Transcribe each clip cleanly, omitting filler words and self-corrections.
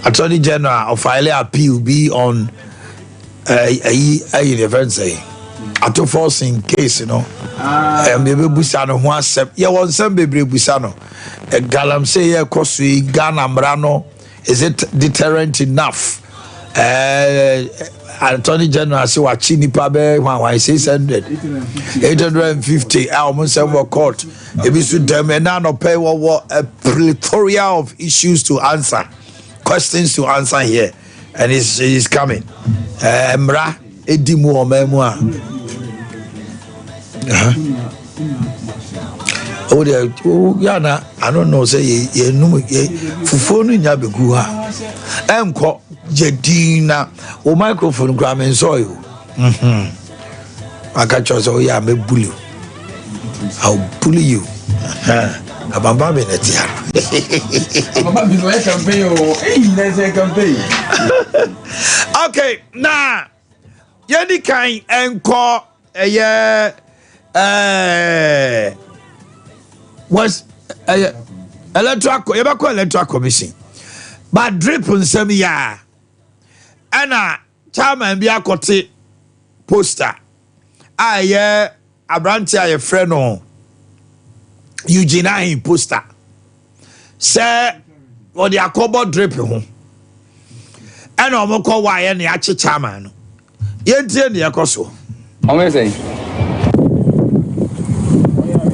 Attorney General of file appeal be on a event say ato forcing case, you know. Maybe Busano who accept. Yeah, one some baby Busano. A galam say yeah, Kosui Ghana Mrano. Is it deterrent enough? Attorney General say what chini pabe 850 almost several court. If you should no pay what a plethora of issues to answer, questions to answer here, and it's coming. Mra edimu memua. Oh, Yana, I don't know, say ye fufonu nyabegu ha. Emko jedina o microphone gram and soil. I got you, so yeah, me bully you. I'll bully you. Abamba me netia. Okay, now Yanni kind enko was electoral commission, but drip on some ya. Anna Chairman be a cote poster. A branch friend on Eugene poster. Say what the Akobo drip home. And I'm call why any chairman. Yentin the Akoso. I'm saying.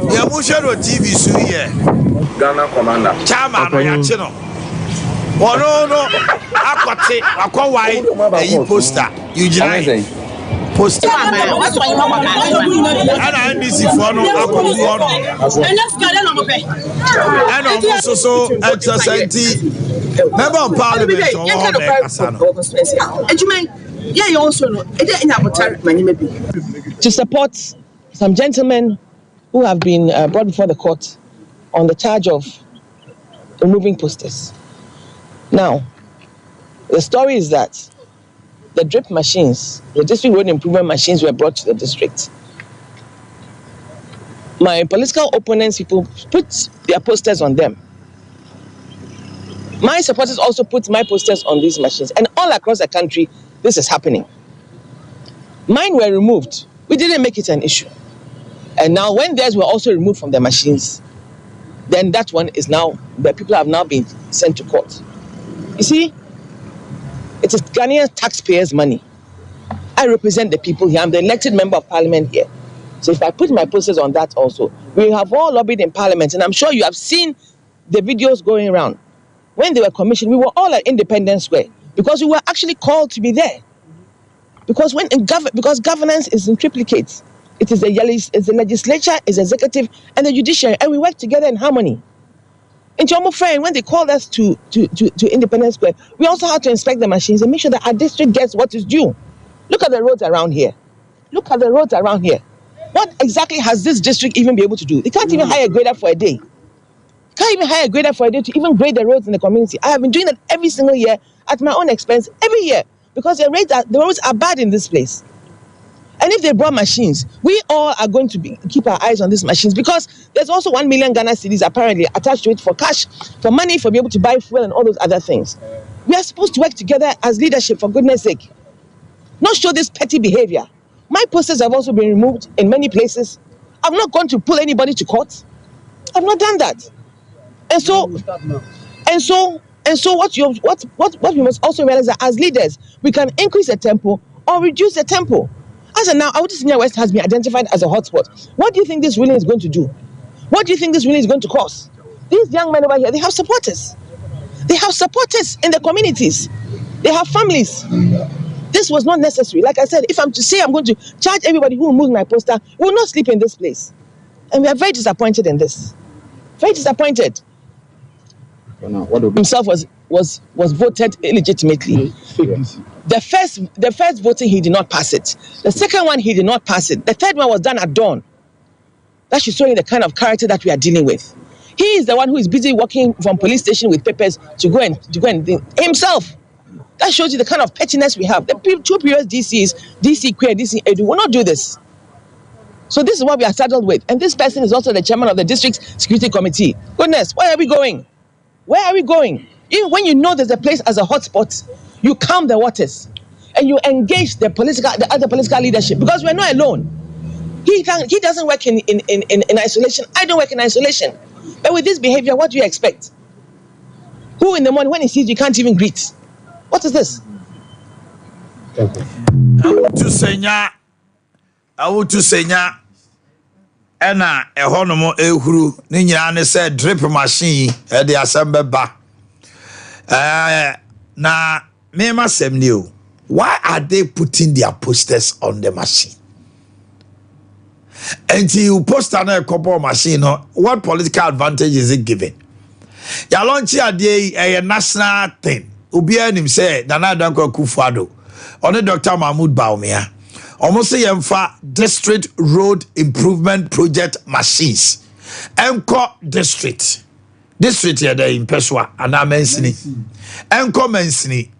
Yamushero TV Suye Ghana Commander Chairman Yachino. Oh no, I call why a poster. Eugene poster. And I NBC for no and also exercise member of parliament to support some gentlemen who have been brought before the court on the charge of removing posters. Now, the story is that the drip machines, the district road improvement machines were brought to the district. My political opponents, people put their posters on them. My supporters also put my posters on these machines. And all across the country, this is happening. Mine were removed. We didn't make it an issue. And now when theirs were also removed from the machines, then that one is now, the people have now been sent to court. You see, it is Ghanaian taxpayers' money. I represent the people here. I'm the elected member of parliament here. So if I put my posters on that also, we have all lobbied in parliament, and I'm sure you have seen the videos going around. When they were commissioned, we were all at Independence Square because we were actually called to be there. Because because governance is in triplicate. It is the legislature, is executive, and the judiciary, and we work together in harmony. In Chomo Friend, when they called us to Independence Square, we also had to inspect the machines and make sure that our district gets what is due. Look at the roads around here. Look at the roads around here. What exactly has this district even been able to do? They can't even hire a grader for a day. Can't even hire a grader for a day to even grade the roads in the community. I have been doing that every single year at my own expense, every year, because the roads are bad in this place. And if they brought machines, we all are going to keep our eyes on these machines, because there's also 1 million Ghana cedis apparently attached to it for cash, for money, for be able to buy fuel and all those other things. We are supposed to work together as leadership, for goodness sake. Not show this petty behavior. My posters have also been removed in many places. I'm not going to pull anybody to court. I've not done that. And so what we must also realize that as leaders, we can increase the tempo or reduce the tempo. As of now, Awuti Senior West has been identified as a hotspot. What do you think this ruling is going to do? What do you think this ruling is going to cause? These young men over here, they have supporters. They have supporters in the communities. They have families. This was not necessary. Like I said, if I'm to say I'm going to charge everybody who removes my poster, will not sleep in this place. And we are very disappointed in this. Very disappointed. Himself was voted illegitimately. The first voting, he did not pass it. The second one, he did not pass it. The third one was done at dawn. That should show you the kind of character that we are dealing with. He is the one who is busy working from police station with papers to go and himself. That shows you the kind of pettiness we have. The two previous DCs, DC Queer, DC Edu, will not do this. So this is what we are saddled with. And this person is also the chairman of the district security committee. Goodness, where are we going? Where are we going? Even when you know there's a place as a hotspot, you calm the waters and you engage the other political leadership, because we're not alone. He doesn't work in isolation. I don't work in isolation. But with this behavior, what do you expect? Who in the morning when he sees you can't even greet? What is this? I want to say Ena ehonomo ehuru ni nyina ne say drip machine e de assemble ba. Na me ma sem ni o. Why are they putting their posters on the machine? And you post on a couple machine, what political advantage is it giving? Ya launch a national thing. Ubia nim say Nana Danko Kufuado. On Dr. Mahmoud Baumia. Almost say district road improvement project machines. Enko district here there in Peswa and Amensini. Enko Mensini.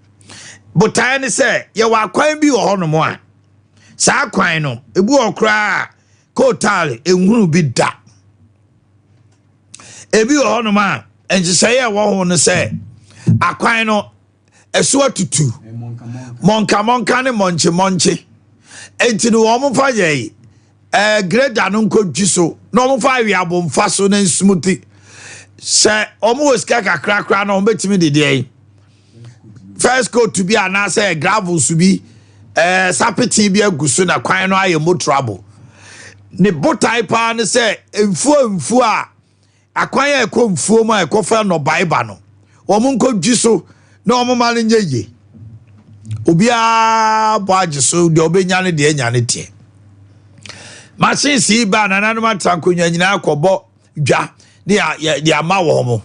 But I say, you are quite be on one. Sa quino, a boy cry, kotali, a woo be that. A be on man, and you say, I want to say, a quino, a swat to two. Monka monche. And to the woman for ye, a great danunco jiso, no 5 year bomb fasten and smoothie. Say, almost kaka crack on bet me the day. First go to be an answer gravel to be sapetibia gusuna kwano aye mo trouble. Ne botai pa ne say mfu a akwan ekọ mfuo ma ekofa no baiba no. Omo nko giso na omo ma ne nyeye. Obi a boaje so de obenya ne de anya ne tie. Machine si ba na nanu matankonya nyina akobo dwa de ama wo mo.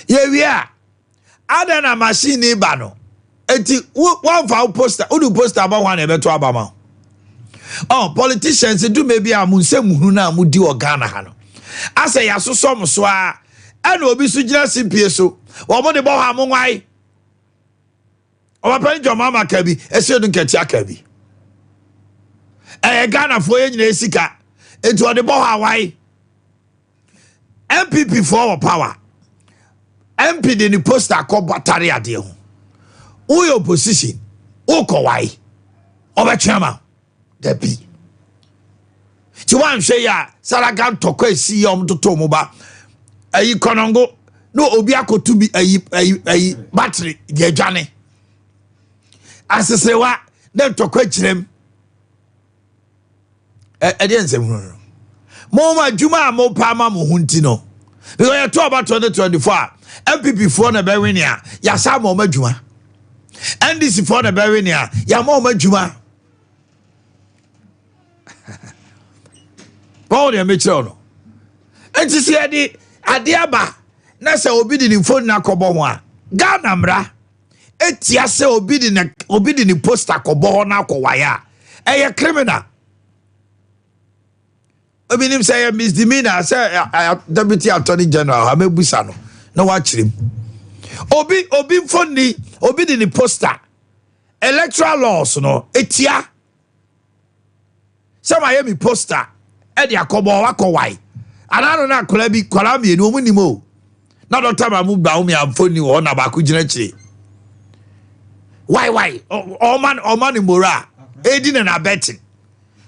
Ye wi a Ada na machine ba no. Enti one for poster, udu poster about one ebeto abama. Oh, politicians do maybe amunse muhunu na amudi Ghana ha no. Asa ya so so so a na obi so gina simpie so. Wo mo de bo ha mo nwai. O ba pen mama kabi, ese do nkati akabi. Ghana fo ye nyina esika. Enti o de bo ha wai. MPP for power. MP de ni poster ko battery ade ho. Who opposition? Who kowai? Obachama. Depi. Ti wan hwe ya Saragan tokwa si yom toto mo ba. Ayi konongo no obi akotu bi ayi battery ge dwane. Asesewa na tokwa kirem. Ade nsem no. Mo ma djuma mo pa ma mo hunti no. Because you talk about 2024. MPP for na bewinia ya sa mo madjuma. NDC for na bewinia ya mo madjuma. Paul ya mecho no. Enti si ade aba na se obi di ni phone na kobo ho a. Ghana mra etia se obi di ni poster kobo ho na akowaya. Eye criminal. Obi nim say misdemeanor say deputy attorney general amebusa no. No watch him. Obi phone obi di ni poster. Electoral laws no etia. Some I mi poster. Edi akobo wakowai. Anano na kola bi kola mi enu omu ni mo. Na Dr. Mahmoud ba umi amfoni wo na ba ku gina chire. Why? Oman ni mora. Edi na betting.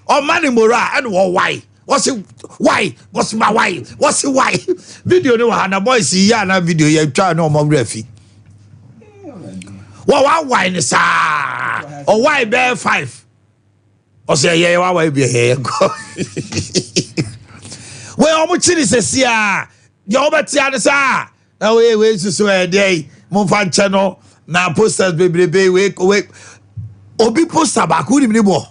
Oman ni mora and why? What's it? Why? What's my why? What's it why? Video no ha na boys ya na video ya twa na omo refi. Why ni sa? Or why bear 5? O say yeah why be here. Well, omo chiri se sia. Ya obeti ade sa. Na we so e dey. Mo fa nche no na posters bebrebe we obi poster ba ku ni bo.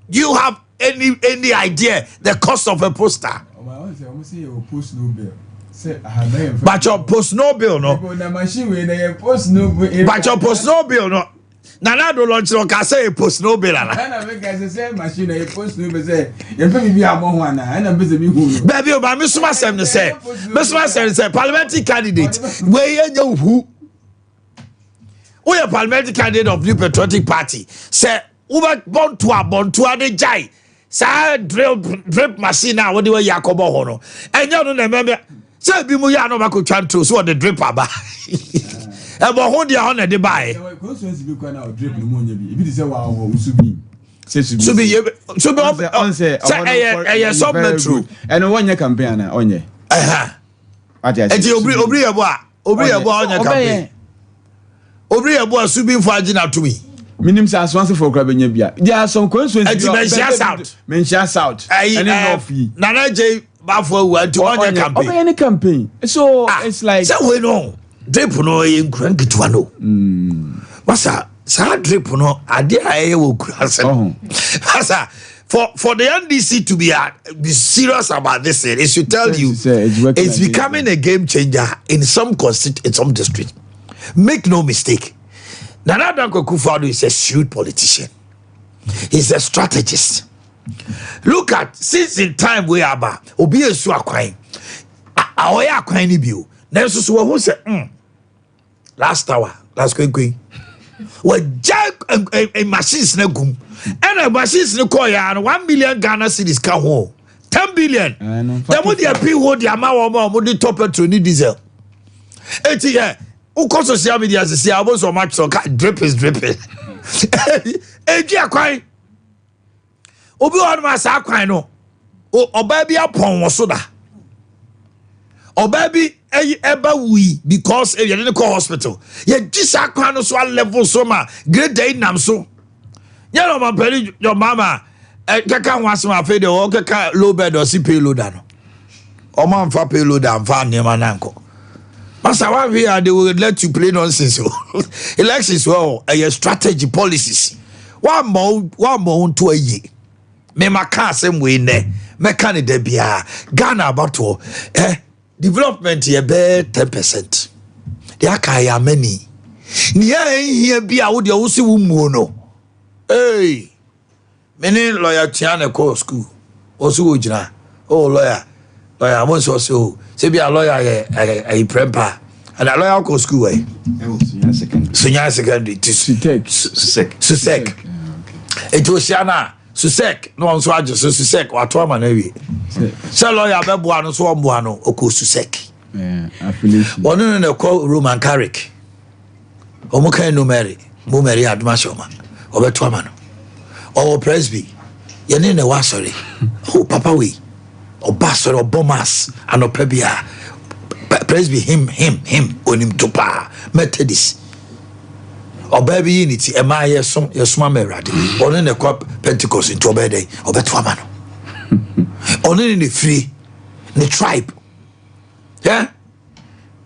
Do you have any idea the cost of a poster? But your post no bill no. But your post no bill no. Nana do launch no ka say post no bill ala. Na make say machine e post no bill say ye pe bi amo ho ana na be se mi hu. Baby o ba me suma sem ne say. Me suma sem say parliamentary candidate we ye nya hu. We a parliamentary candidate of New Patriotic Party say uba bontu ade jai. Sa drip machine na what do we yakobo ho no. Enyo no na member Say bi mu ya no mako twanto so the drip aba. E bo ho dia ho na de bae. Constituency bi kwa na drip no mo nya bi. Ebi say wa ho subi. Subi on say some metro. And one year campaign na onye. Eti obri ebo a onye campaign. Obri ebo a subi mfo agina to me. Minim say aswanse for kra benya bia. There are some constituencies. Mention South. And North. Nana J Bafo wa to onye campaign. Any campaign. So it's like say we no drip no enkran gitwa no. Wasa sa drip no ade aye wo kura se. Wasa for the NDC to be serious about this thing, it should tell you it's becoming a game changer in some district. Make no mistake. Nana Danko Akufo-Addo is a shrewd politician. He's a strategist. Look at since in time we are ba obi esu akwan. Aoya akwan ni bio. Na so so who say last hour, last quick. We jack a machines na gum. And a machines na call ya 1 million Ghana cedis ka ho. 10 billion. Dem wo dey pay ho dey ama wo dey top petrol ni diesel. Eti here uko social media say abo so much so drip is dripping. Eji akwan. Obi won ma sa akwan no. Oba bi apon wo so da. Oba bi eba wi because you dey call hospital. Ye gisa akwan no so level so ma grade day nam so. You know, my penny, your mama, kaka was my fade or kaka low bed or see payload. Or man for payload and found near my uncle. Master, one here they will let you play nonsense. Elections, well, a strategy policies. One more to a year. Me my car same way ne. Me can de bia Ghana about development here be 10%. The akaya many. Nia here be out the usi no. Hey, many lawyer Tiana call school. Also, ujina. Oh, lawyer. I was also say be a lawyer a prempa. And a lawyer call school way. Senior secondary to Susek. It was Siana Susek. No one saw just Susek or Toma Navy. So lawyer Bebuano Swambuano Oko Susek. One in a call Roman Carrick. Omuka no Mary. Mumeri Admashoma. Obetwamano or Presby yene ne wasori oh papa we obasori obomas and opebia Presby him onim topa Methodist obabi unity ema yesoma merade one ne kwa Pentecost into obede obetwamano one ne free ne tribe yeah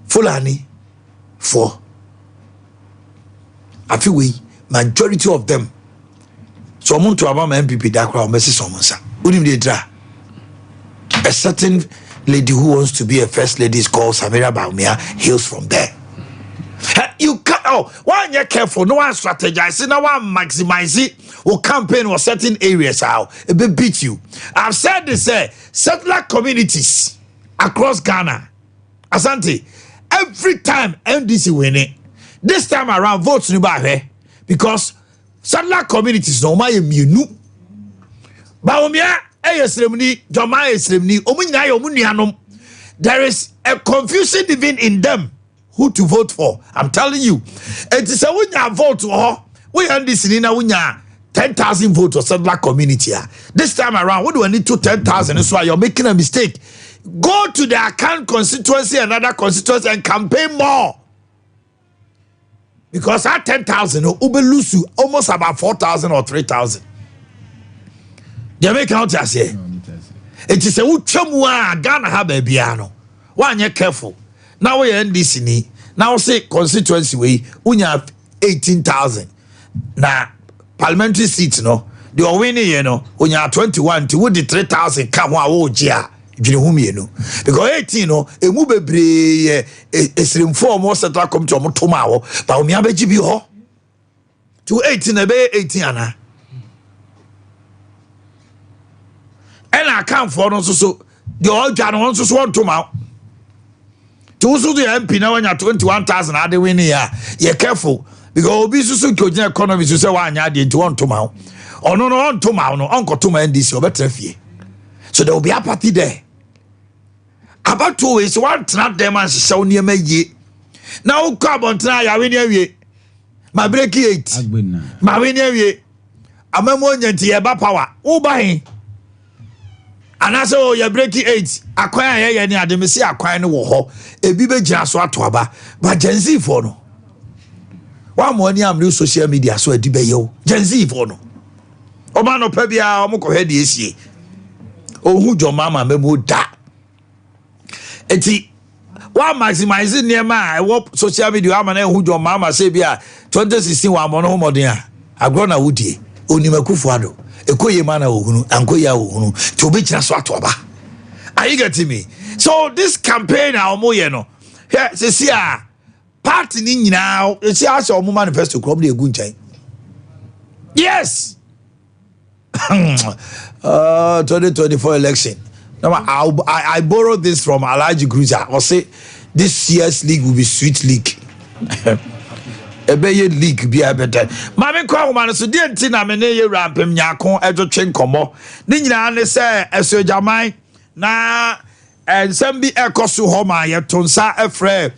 Fulani for afi we majority of them so want to about my MPP that crowd mercy someone's a certain lady who wants to be a first lady is called Samira Baumia hails from there. You can't why you careful no one strategize no one maximize it or campaign or certain areas how it be beat you. I've said this settler communities across Ghana Asante every time NDC winning this time around votes no back because settler communities no my immune. Baumia ayesremni, Joma ayesremni, omunya omunuanom. There is a confusion even in them who to vote for. I'm telling you. It is a wunya vote or we and this in wunya 10,000 votes or settler community. This time around, what do I need to 10,000? That's why you're making a mistake. Go to the account constituency and other constituency and campaign more. Because at 10,000, Ube lose you almost about 4,000 or 3,000. They make out as here. It is a uchamua Ghana have a piano. One year careful. Now we end this in now say constituency way unya 18,000. Now parliamentary seats no. They are winning, you know, unya 21 to the 3,000 come wa jia. Because 18 no e mu bebre esrimfo mo settle come to motoma wo ba omi abeji bi ho to 18 e be 18 ana and account for no so the oja no so want to ma to so the MP na wanya 21,000 ade win ya you careful because obi so kojin economy so say wanya ade nti want to ma ono no want to ma no onko to ma NDC obetra fie so there will be a party there. about 2 weeks one trap them and show near me ye now carbon try ya win ye my break 8 my win ye amamonya nti ye ba power wo ban anaso ye break 8 akwan ye ni ade me se akwan ne wo ho ebi be gina so ato aba ba genzi for no wa mo ni am social media so adi be ye genzi for no o ma no pa bia o mo ko hwe de esie ohu jo mama memo da eti wa maximize niema wo social media ama na ehu jo mama se bia 2016 wa mo no modern a agro na wudie onimakufu ado ekoye mana ohunu ankoya ohunu to be kira so atoba are you getting me so this campaign a omo ye no here se see a party ni nyina e see aso omo manifesto club de egu nchen yes 2024 election now I borrowed this from Alhaji Gruza or say this year's league will be sweet league Ebeye league be better. Mami kwa woman so die nti na me ne ye rampem nyako edwotwe nkomo. Ni nyina ne se esojaman na ensem bi ekoso ho ma ye tonsa efre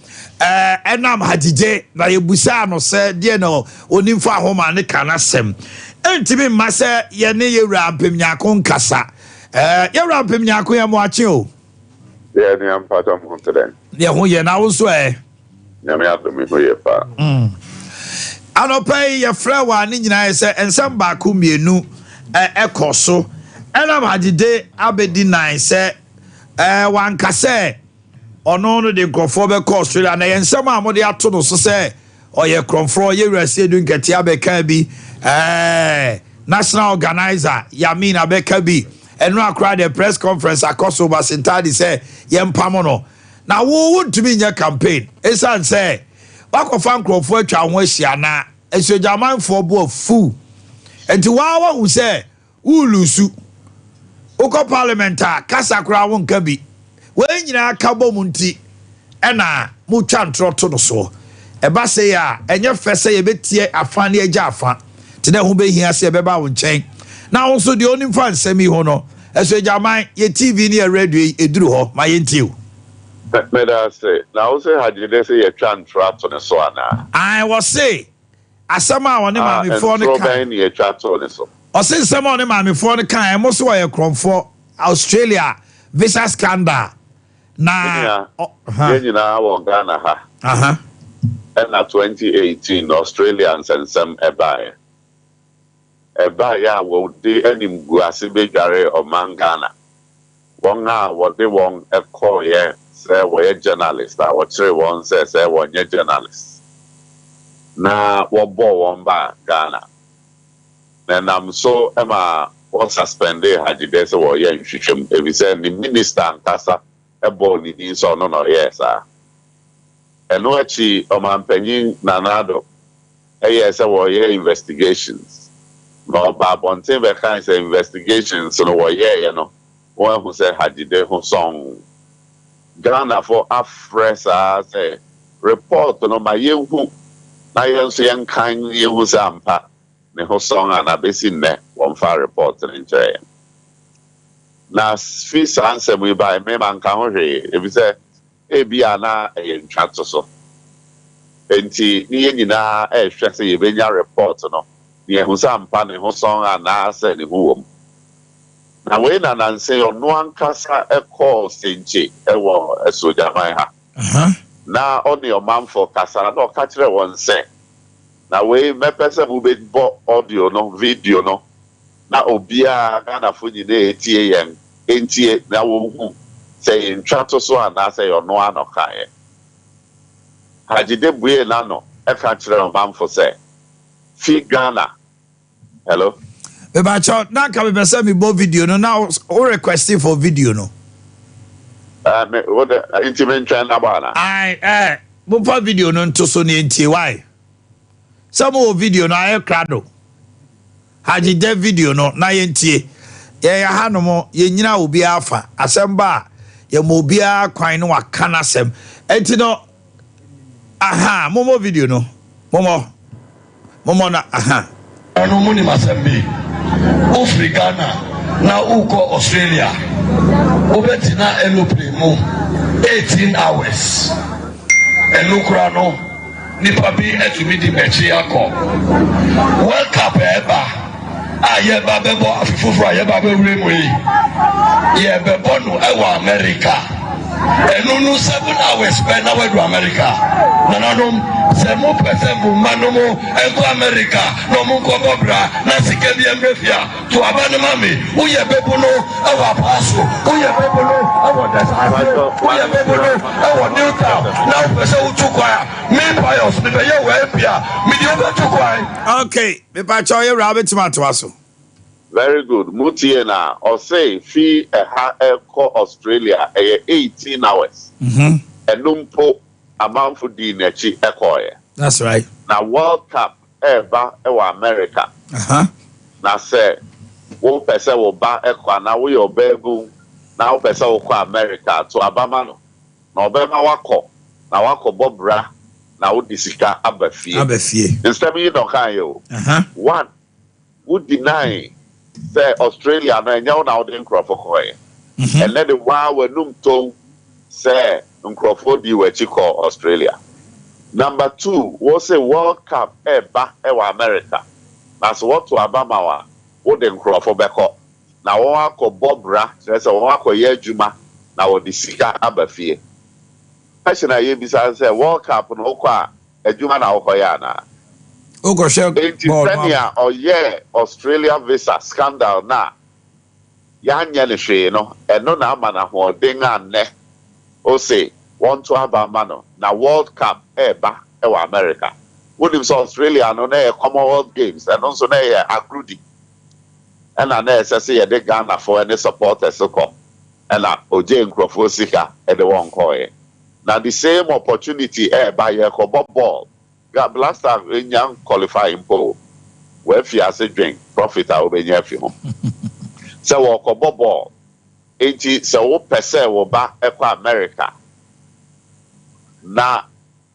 enam hadije na ye busa no se die no onimfa ho ma ne kana sem. Entimi ma se ye ne ye rampem nyako nkasa. Ye rampem nyako ye mo ache o. Ye ni am part of today. Ye ho ye na wo so Nyame adomi ho ye pa. Anopai ye frewa ni nyina se ensem ba ku mienu ekoso enam hadide abedi nine se wanka se ono no de grofo be ko Australia na ensem amode ato no so se oye kromfro ye wrase edu nkete abeka bi national organizer Yamin abeka bi enu akra the press conference akoso basintadi se ye mpamo no na wo would be nya campaign esan say bakofa nkrofo atwa ho ahia na esojaman for bo fu enti wa hu say ulusu uko parliamentar kasa kra won ka bi we nyina aka bom nti ena mu twa ntroto no so e ba say ya enye fese ye betie afa ne agya afa te na hu be hia se be ba wo nchen na wo so de oni fa nsemi ho no esojaman ye TV ne radio eduru ho ma ye ntiu Meda say now say hadide say ye twa ntroto ne so ana I was say asama woni ma me for ne kan ye twa to ne so o say sama woni ma me for ne kan mo so ye kromfo Australia visa scandal na ye nyina wo Ghana ha and na 2018 Australians and some ebae ya wo de anim guase be dware o man Ghana won a wo de won e call ye say wo ye journalist a wo tire won say wo nye journalist na wo bo won ba Ghana na nam so ema wo suspend hadide say wo ye nhwehwem e bi say ni minister nkasa e bo ni so no yes eno achi o man panyin nanado e yes wo ye investigations no ba bonten be kan say investigations no wo ye you know one who say hadide who song Ghana for Africa say report no ma yehu na yenso yen kan yehu sampa ne ho song ana besi ne won fa report in nche na fees answer we by me man kan ho hwe e bi say e bia na e ntwato so enti ni ye nyina e hwe say ye benya report no ne ho sampa ne ho song ana say ne ho wom na we na nanse ono ankasa e call senche e wo esojaman ha na oni o man for kasa na o ka kire won se na we mepese mu be bo audio no video no na obia Ghana fo nyina etie yen entie na wo hu say ntwato so ana say ono anoka ye hajide buye na no e ka kire o man for say fi Ghana hello Eba chot na ka be say me bo video no now o requesting for video no what the intimate na bana I mo pa video no nto so ne ntie why some video no aye krado haji de video no na ye ntie ye ya hanom ye nyina obi afa asemba ye mo obi akwan no waka na sem enti no momo video no momo na anu muni masembi Ghana na uko Australia obetina aeroplane mu 18 hours. And look around, nipa bi etumi di mechi akọ. World Cup eba. Ayeba bebo afifufura ayeba be wuremu yi. Ye bebo no ewa America. Enunu 7 hours pe na we do America. Nananum se mo pese bu manumo enko America no mo ko bobra na sike bi emrefia to abane mame uye bebo no ewa paso uye bebo no ewa desafo uye bebo no ewa Newtown na pese utukwa me pious me be ye we pia me di obetukwa. Okay, me pa choye rabbit matoaso. Very good. Mutiena or say fee a call Australia 18 hours. And numpo amount for the nechi echoe. That's right. Now World Cup ever America. Now say 1 person will buy echo now we your baby now person will call America to Abamano. Now Bema wako now wako Bobra now disika abefie. Instead you don't can you. One would deny say Australia no enye na ode nkrofo koye and let the wa wanum ton say nkrofo di we chiko Australia. Number 2 was say World Cup eba ewa America. That's what to Abama wa wo de nkrofo beko na wo akobobra say wo akoye adwuma na wo di sika abafie. Question aye bisa say World Cup no kwa adwuma na wo koye na or yeah, Australia visa scandal na no and no na mana ho denga ne o say want to have a mano na World Cup eba ewa America would Australia no na Commonwealth Games and also na agrudi and na say de Ghana for any supporters so come and na oje nkrofo sika e de won koye na the same opportunity eba ye ko ball. Last time in young qualifying poll, where if you have a drink, profit I will be near you. So, walk a ball 80 so percent will back America. Na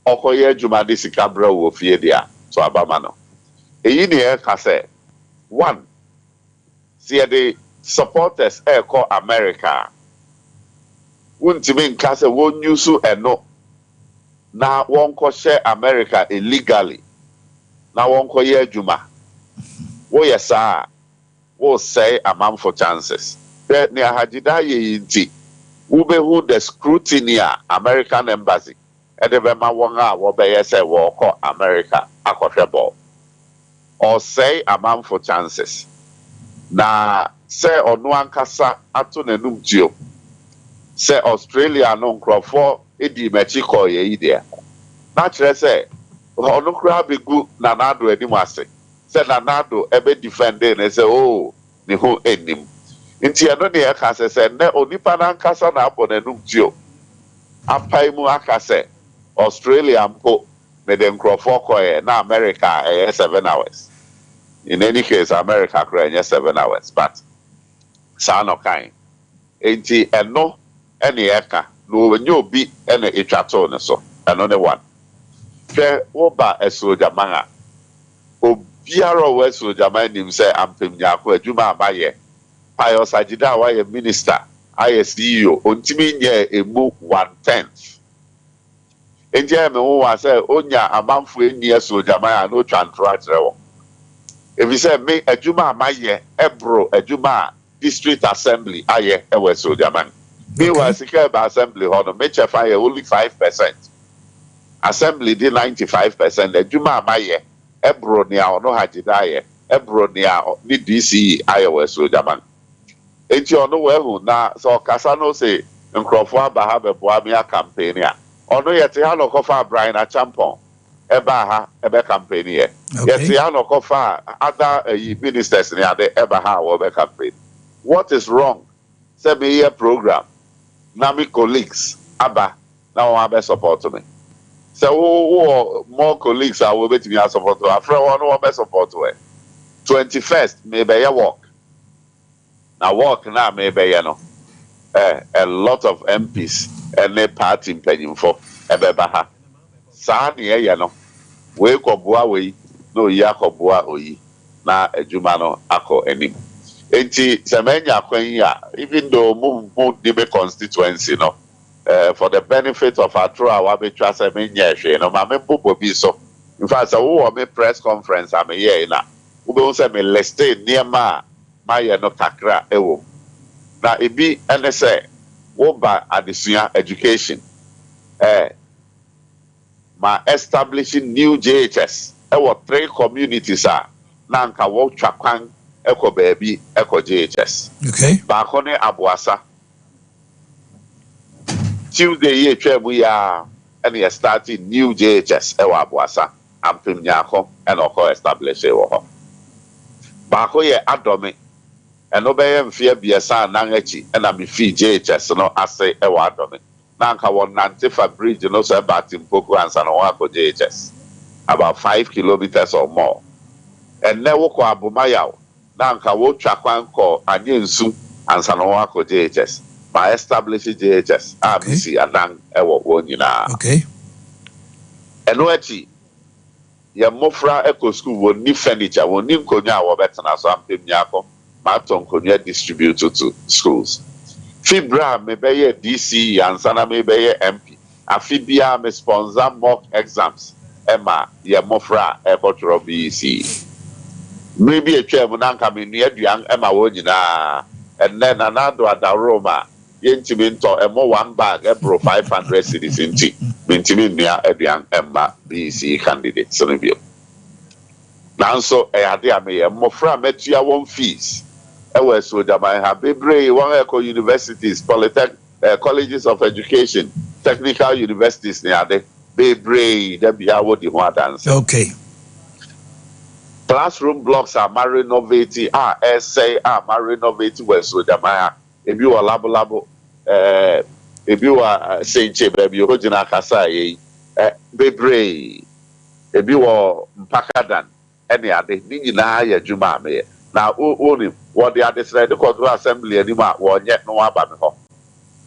Okoye Jumadisi Cabra will fear there, so Abamano. A year case 1 see the supporters call America. Wouldn't you mean case won't use and no. Na won ko share America illegally. Na won ko ye adwuma. Wo yesa wo say amount for chances. But ne ahagida ye yinti. Wo be who the scrutiny American embassy. E de be ma won a wo be ye say wo ko America akohwe ball. Or say amount for chances. Na say onu ankasa ato nanum tio. Say Australia no nkrofo edi mechi ko ye ide na kire say onu kra begu nanado enim ase say nanado ebe defender na say oh ne ho enim nti eno ne e ka say ne onipa na nkasa na abo nanum tio apai mu aka say Australia mpo me de nkrofo ko ye na America 7 hours. In any case America kra 7 hours but sa no kan enti eno ene eka no when you be ene etwato ne so eno ne one hwe wo ba esoja manga obiaro we esoja man nim say ampem nyako adwuma abaye payo sagida wa ye minister aye CEO ontimi nye emu 1/10 enje me wo wa say onya amanfo eni esoja man no twantro akyere wo ebi say me adwuma amaye ebro adwuma district assembly aye e we esoja man. Meanwhile, Secure Assembly, only 5%. Assembly did 95%. The Juma Maye, Ebronia, no Hajidaye, Ebronia, ni DC, Iowa, so Jaman. And you know where now, so Casano say, and Crawford have a Boamia campaign. Or no, yet, Yano Kofa, Brian, a champon, Ebaha, Ebe campaign here. Yet, Yano Kofa, other ministers near the Ebaha or campaign. What is wrong? 7-year program. Nami colleagues, Abba, now I best support me. So, more colleagues are will be to support to. After one best support to 21st, maybe a walk. Now, walk now, maybe you know, a lot of MPs and a party paying for a bebaha. Sani, you know, we ko bua we, no yako bua oyi, na a Jumano ako enim. Enti semenya kwenya even though move the constituency no for the benefit of our true our trust I mean yes, you know, my member be so. In fact, so me press conference I'm here na. We go say me list near my no kakra ewo. Na ebi ene say wo ba adesua education ma establishing new JHS ewo 3 communities na nka wo twakwan eko baabi eko JHS. Okay. Ba ko ne Abuasa. Tuesday ye twemu ya and starting new JHS ewo Abuasa. Ampim nyako and oko establish ewo ho. Ba ko ye Adome and obey mfie biasa nangachi and am fi JHS no ase ewo Adome. Nanka won Nantifa bridge no so about Impoku and Sanowako JHS. About 5 kilometers or more. And never ko Abumayaw. Nanka wo twakwan ko Anyensu and Sanowako JHS. By establishing JHS. ABC and ewo wonyina. Okay. And wechi ya mofra eco school won ni furniture won ni nkonya wo betena so ampem nyako maton konya distribute to schools. Fibra me beye DC ansana me beye MP. Afibia me sponsor mock exams. Emma ya mofra ekotro BC. Maybe a chair munanka me near young Emma wonyina. And then another at the Roma. Yentiminto emo 1 bag ebro 500 cities inti. Mintimin near a young Emma BC candidate. So review. Now so ade ame mofra metua won fees. Ewe so jamai ha bebre one eco universities, polytech colleges of education, technical universities near the bebre de bia wo di ho dance. Okay. Classroom blocks are renovating, essay are renovating we so jamai ha ebi wo labo ebi wo senche baby ho jina kasa yi bebre ebi wo mpakadan ene ade ni nyina ya dwuma ame na oni what they are decided the control assembly anymore one yet no aba me ho.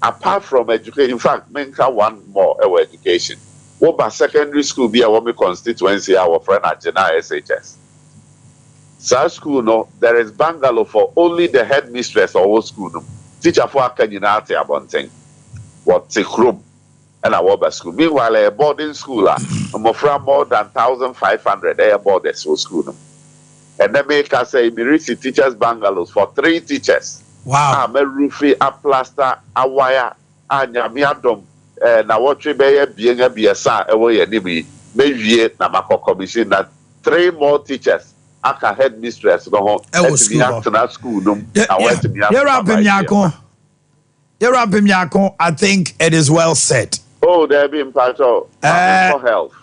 Apart from education, in fact menka one more education what ba secondary school be a constituency our friend at Jena SHS South school no there is bungalow for only the headmistress or school no teacher for akanyina ate abonten what take room and our school. Meanwhile, a boarding school, more than 1,500 a boarding school. And then make us say, we reach the teachers' bungalows for 3 teachers. Wow. A roofy, a plaster, a wire, a nyamiadom, na what we being a BSA away anyway. Maybe Namako commission that 3 more teachers. Aka headmistress go home. School. I think it is well said. Oh, there be impact of health.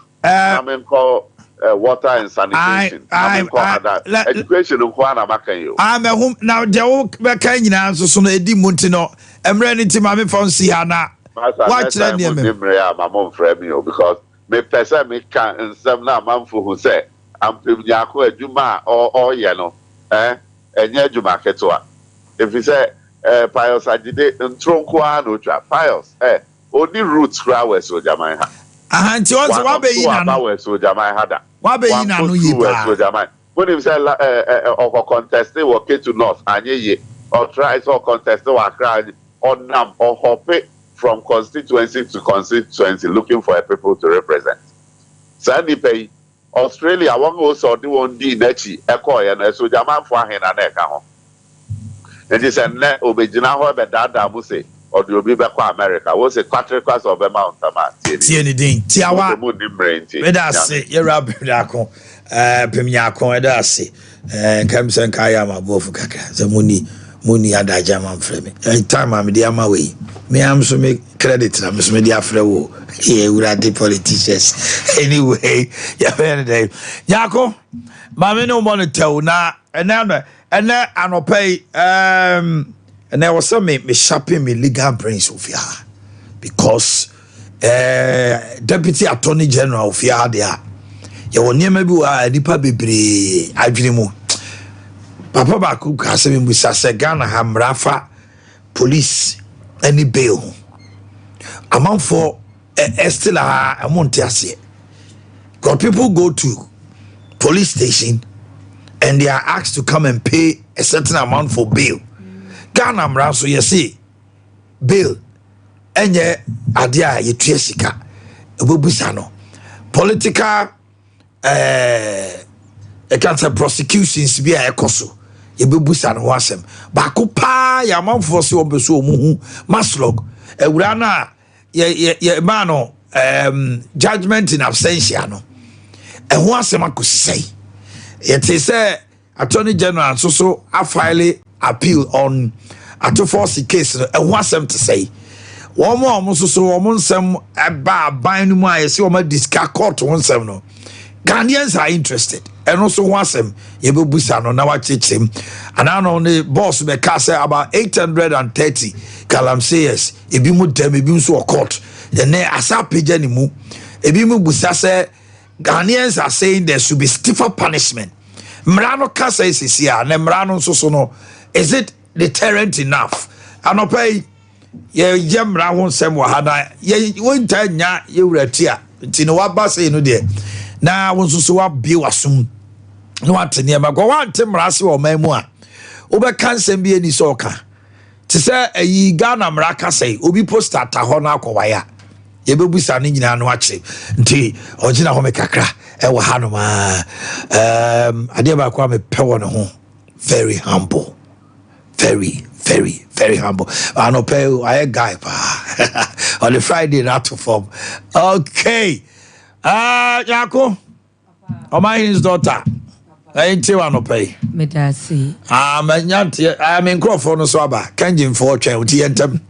Water and sanitation. Education of Juana Makayo. I'm a home now. The Kenyan so Edi Montino. I'm ready to my phone. Siana. Watch that near me. My mom frame you because me person me can and some now man who say I'm Yako Juma or yellow. And Yajuma Ketua. If you say Piles Ajide and Tronquan Utra Piles, only roots crowd so Jamaica. Auntie, what be in so Jamaica? What be in so Jamaica? When you say or contest or to North, and ye or try or contest or cry or numb or hop it from constituency to constituency looking for a people to represent. Sandy Pay, Australia, one also do one D Nechi, Echo, and so Jaman for him and Eka. And he said, Net Obejina, however, that Muse. Or do you be back to America? Was a quarter class of a mountain? Anything. Tiawa. Where I say, you're a Pimiaco, Pimiaco, and I say, comes and Kayama, both Kaka, the Muni Ada German frame. Every time I'm the way. Me, I'm so make credit, I'm so media flow. Here, we are the politicians. Anyway, yeah, day. Yako, Mammy, no money tell now, and now, and I'll pay, and there was some me sharpen me legal brains of ya because Deputy Attorney General of ya there. You will near maybe a nipa bebre adwene Papa Baku Kasemi Musase Ghana Hamrafa police any bail. Amount for still a montiasi. Because people go to police station and they are asked to come and pay a certain amount for bail. Ghana Mra, so you see, bail enye ade a yetua sika obobusa no political can't say prosecutions be a ekoso yebebusa no wasem ba ko pa ya manfo se obeso omuhu maslog ewura na ye ma no judgment in absentia no eho asem akosei yete say attorney general so a file appeal on atofos case no eho asem to say womo so womo nsem eba ban no mu ayese womo discuss court wonsem no Ghanaians are interested and also wasem yebebusa no na wachechim and I know the boss be say about 830 galamseyers ebi mu dem ebi so court the ne asa page ni mu ebi mu busa say Ghanaians are saying there should be stiffer punishment mrano kasa isisia na mrano so no is it deterrent enough anopay ye mra ho nsem wa hada ye wonta nya ye wuratia ntino waba say no de na wonsusu wa bi wasum no atene ma go wante mrase wo mamu a obe kansem bi eni so ka te se ayi Ghana mraka say obi poster ta ho na akwaya ye bebusa ne nyina no ache nti ogina ho me kakra e wo ha no ma ade ba kwa me pewo no ho very humble very humble ano pay I guy pa on the Friday not to form okay. Yako, Omanhene's daughter. I ain't you want to pay. Medasi. I'm in Crawford no swaba. Can't for child yentem.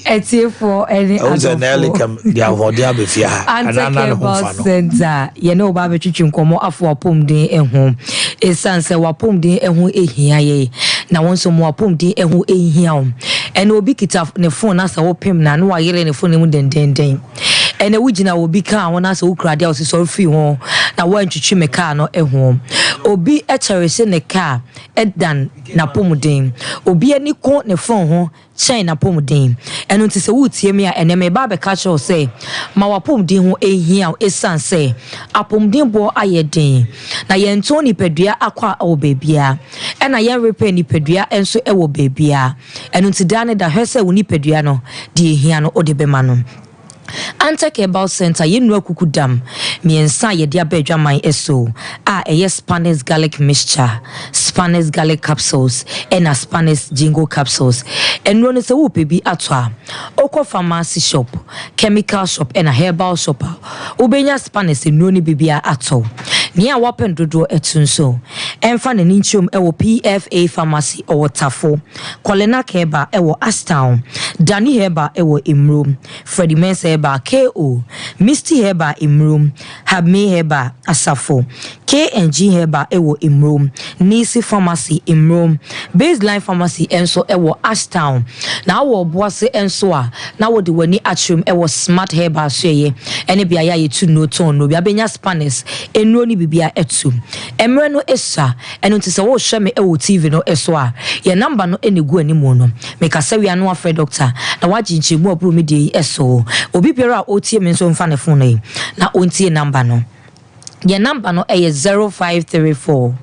It's here for any other. They are for their befia. And about center. You know, Baby Chichin come off for pum day and home. A son say wapum day and who a here. Now once more pum day and who a here. And will be it up the phone as I open na no I get any phone den. And a wigina will be car when I saw crowd else is all free home. Now when you me car no a home. Obi a cherish in the car, Ed dan na pomudin. Obi any court ne phone home, chain na pomudin. And until the woods hear me and me barber catch or say, Mawa pomudin who a here is son say, a pomudin bo aye din. Na yen Tony Pedria aqua o babya. And I yan repay Pedria and so ewo babya. And until Dane da herse uni Pedriano, di hiano o de bemano. Antake about center yenwa kukudam miensa ye dia bedwaman eso Spanish garlic mixture, Spanish garlic capsules and a Spanish jingo capsules and run is a whoop be atwa oko pharmacy shop, chemical shop and a herbal shop ubenya Spanish noni bibia ato nia wapen dodo etunso emfa ne ninchum ewo PFA pharmacy or tafo kolena keba ewo Astown Danny Herbal ewo Imrum Freddie Mensa Herbal KO Misty Herbal Imrum Habme Herbal Asafo KNG Herbal ewo Imrum Nisi Pharmacy Imrum Baseline Pharmacy enso ewo Ashtown na wo boase enso a na wo de wani atrum ewo Smart Herbal soye ene bia ya yetu no ton no bia benya Spanish enro ni bibia etu emre no esa eno ntise wo hwe me ewo TV no eso a ye number no enegu animu no me ka se wi anu afre doctor na wajinchi mu opro me de eso obi pera otie me so mfa ne phone na ontie number no ye number no 0534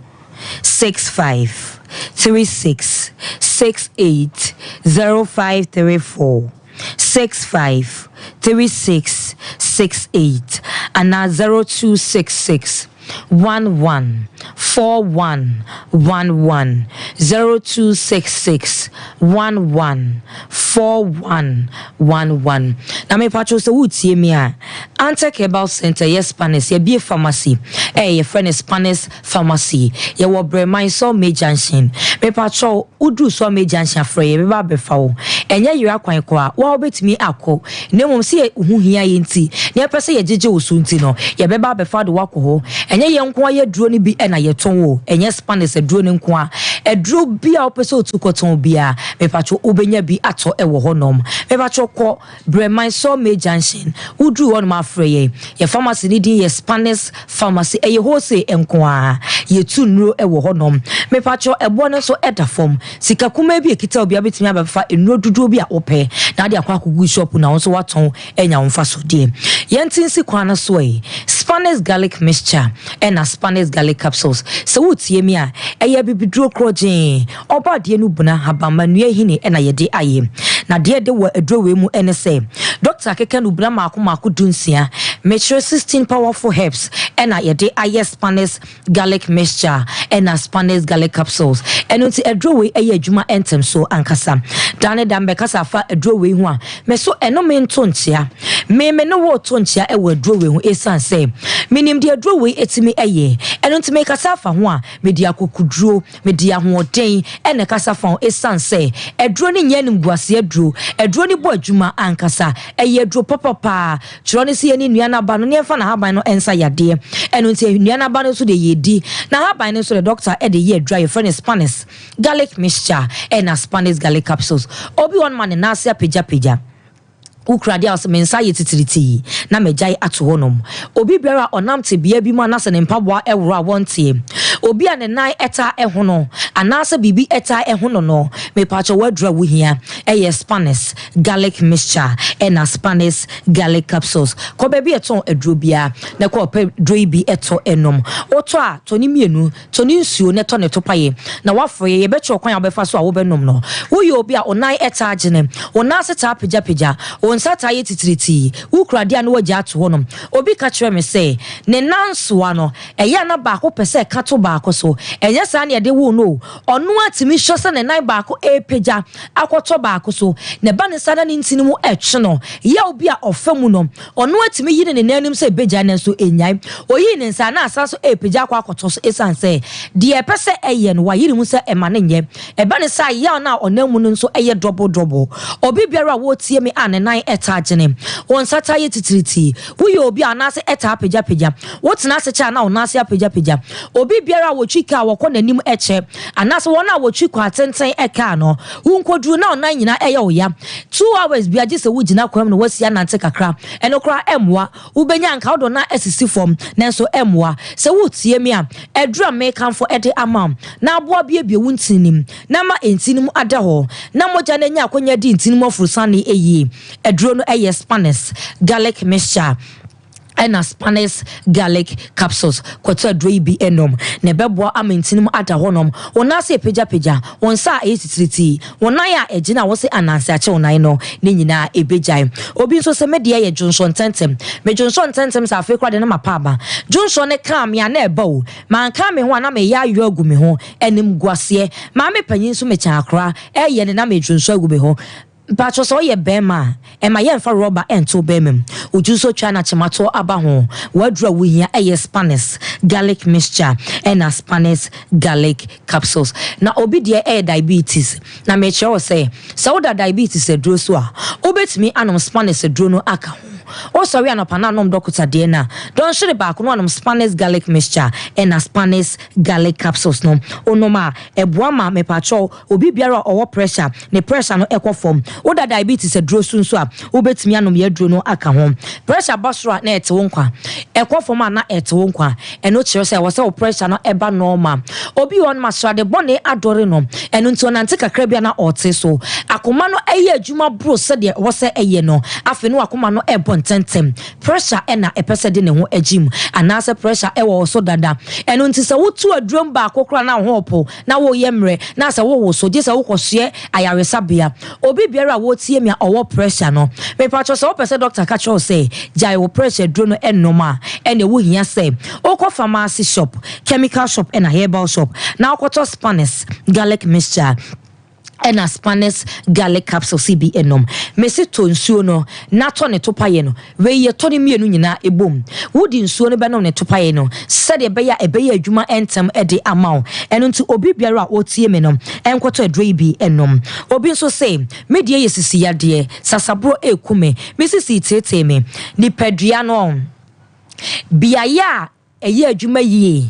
65 36 68 0534 65 36 68 and 0266 11 41 11 0266 11 41 11 na me patcho se wutie me a Antake Herbal Center yes Spanish ye be pharmacy ye friend Spanish pharmacy ye wo Breman so me junction me patcho udu so me junction free ye be ba befa wo enye yira kwan ko a wo betimi akọ na mum se hu hia ye nti ne pese ye jeje wo so nti no ye be ba befa do wakọ ho enye ye nko ye duro ni bi na ye ton wo enye Spanish duro ni nko a eduro bi a opese otu koton bi a me patcho obenya bi ato ewo honom me patcho ko Breman so me junction udu won ma free ye pharmacy ni din ye Spanish pharmacy ye wholesale enko a ye tu nuro ewo honom me patcho ebo ne so eda form sika kuma bi ekita obi abetimi abafa enuro dudu bi a ope na de akwa akugu shop na won so waton enya won fa so die ye ntinsi kwana so Spanish garlic mixture and a Spanish garlic capsules so wutie mi a eye bibiduro krogen oba de nu buna habama nua hini na ye de aye na de wo aduro we mu ene say doctor keke no bra mako dunsia mature 16 powerful herbs ena ye de Spanish garlic mixture ena Spanish garlic capsules eno ti aduro we eye adwuma entem so ankasa dane dambe kasa fa aduro we hu a me so eno me ntontia me no wo tontia e wo aduro we hu esan say minim de aduro we etimi eye eno ti me kasa fa ho a me di akokuduro me di ahoden ene kasa fa esan say aduro ni nya nim guase aduro ni bo adwuma ankasa eye aduro papa chiro ne se ni nua na ba no ne fa na haban no ensa yade eno ti nua na ba no so de yedi na haban no so the doctor e de ye dry your friend Spanish garlic mixture and Spanish garlic capsules obi one man na ase peja ukradia os mensa yetitiriti na mejai ato honom obi biara onam te bia bi mu anase ne mpaboa ewro a wontie obi ane nan eta ehono anase bibi eta ehono no me pacho wadra wuhia Spanish garlic mixture and Spanish garlic capsules ko be bi eton aduro bia na ko pe droi bi eto enom oto a toni mienu toni nsuo ne to ne topaye na wafoye ye betro kwan abefa so a wo benom no wo ye obi a onan eta agene onase ta peja onsata ye titiriti ukradia no wagya to honom obi ka kire me say ne nansoa no eya na ba ko pese ka to ba ko so enya sa na de wo no ono atimi hwese ne nan ba ko epeja akoto ba ko so ne ba ne sada ne ntini mu etwe no ye obi a ofamu no ono atimi yi ne nanim se beja ne so enyai oyi ne nsa na asa so epeja kwa akoto so esan say de pese eye no wayiri mu se ema ne nye eba ne sa ya na onamu no so eye double obi biara wo tie me an nan eta agene won sata ye titiriti wo ye obi anase eta peja wotina se cha na onase peja obi biara wo twika wo kɔ nanim eche anase wona wo twika atenten eka no wo nkoduru na onan nyina eye oya 2 hours bia gye se wo gina kwam no wasia nante kakra enokra emwa wo benya nka wo na asisi fom nanso emwa se wo tie me a edura me kan for ede amam na aboa bie wo ntinim na ma entinim ada ho na moja na nya akonya di ntinim ofurusane eyi eduro no Spanish garlic mixture and Spanish garlic capsules kwata droi bi enom ne bebo amintinim ada honom wona se peja wonsa titiriti wona ya egina wo se ananse ache wonan no ne nyina ebejai obi nso se media ye Johnson tentem me Johnson tentem sa fe kwade na mapaba Johnson ne kam ya na eba o man kam me ho na me ya ayo agu me ho enim guase ma me panyin so me cha akra eye ne na me Johnson agu me ho Pacho so ye bema e ma ye mfa rubber ento bemem oju so twa na chemato aba ho wadura wuhia Spanish garlic mixture and Spanish garlic capsules na obi de diabetes na me che o say so da diabetes edro so a obetimi anom Spanish edro no aka ho o sorry anopa na nom doctor de na don shiri ba ko no anom Spanish garlic mixture and Spanish garlic capsules no onoma eboa ma me pacho obi biara owo pressure ne pressure no ekofom oda diabetes edro sunso a obetimi anom ye dro no aka ho pressure basura na ete wonkwa ekofom na ete wonkwa eno kire say wo say pressure no eba normal obi on masra de bone adore no eno nti onante kakra bia na ote so akoma no eye adwuma bro se de wo say eye no afi no akoma no ebo ntentem pressure ena epese de ne ho agim anase pressure ewo so dada eno nti se wotu adrom ba akokra na ho opo na wo yemre na se wo so je se wo kosue ayaresa bia obi biara wo tie me owo pressure no me pacho se wo pese doctor ka cho say jai wo pressure dro no enoma ene wo hia say okọ pharmacy shop chemical shop and a herbal shop na okoto Spanish garlic mixture and a Spanish garlic capsule CBN mesi to nsuo no na to ne topaye no we ye to ne mienu nyina ebom wodi nsuo no be no ne topaye no said ebeya adwuma entem ede amaw eno nti obi biara a otie me no enkoto adroi bi enom obi nso say media yesisi yade sasabro ekume mesisi tete me ni padua no biaya eye adwuma yie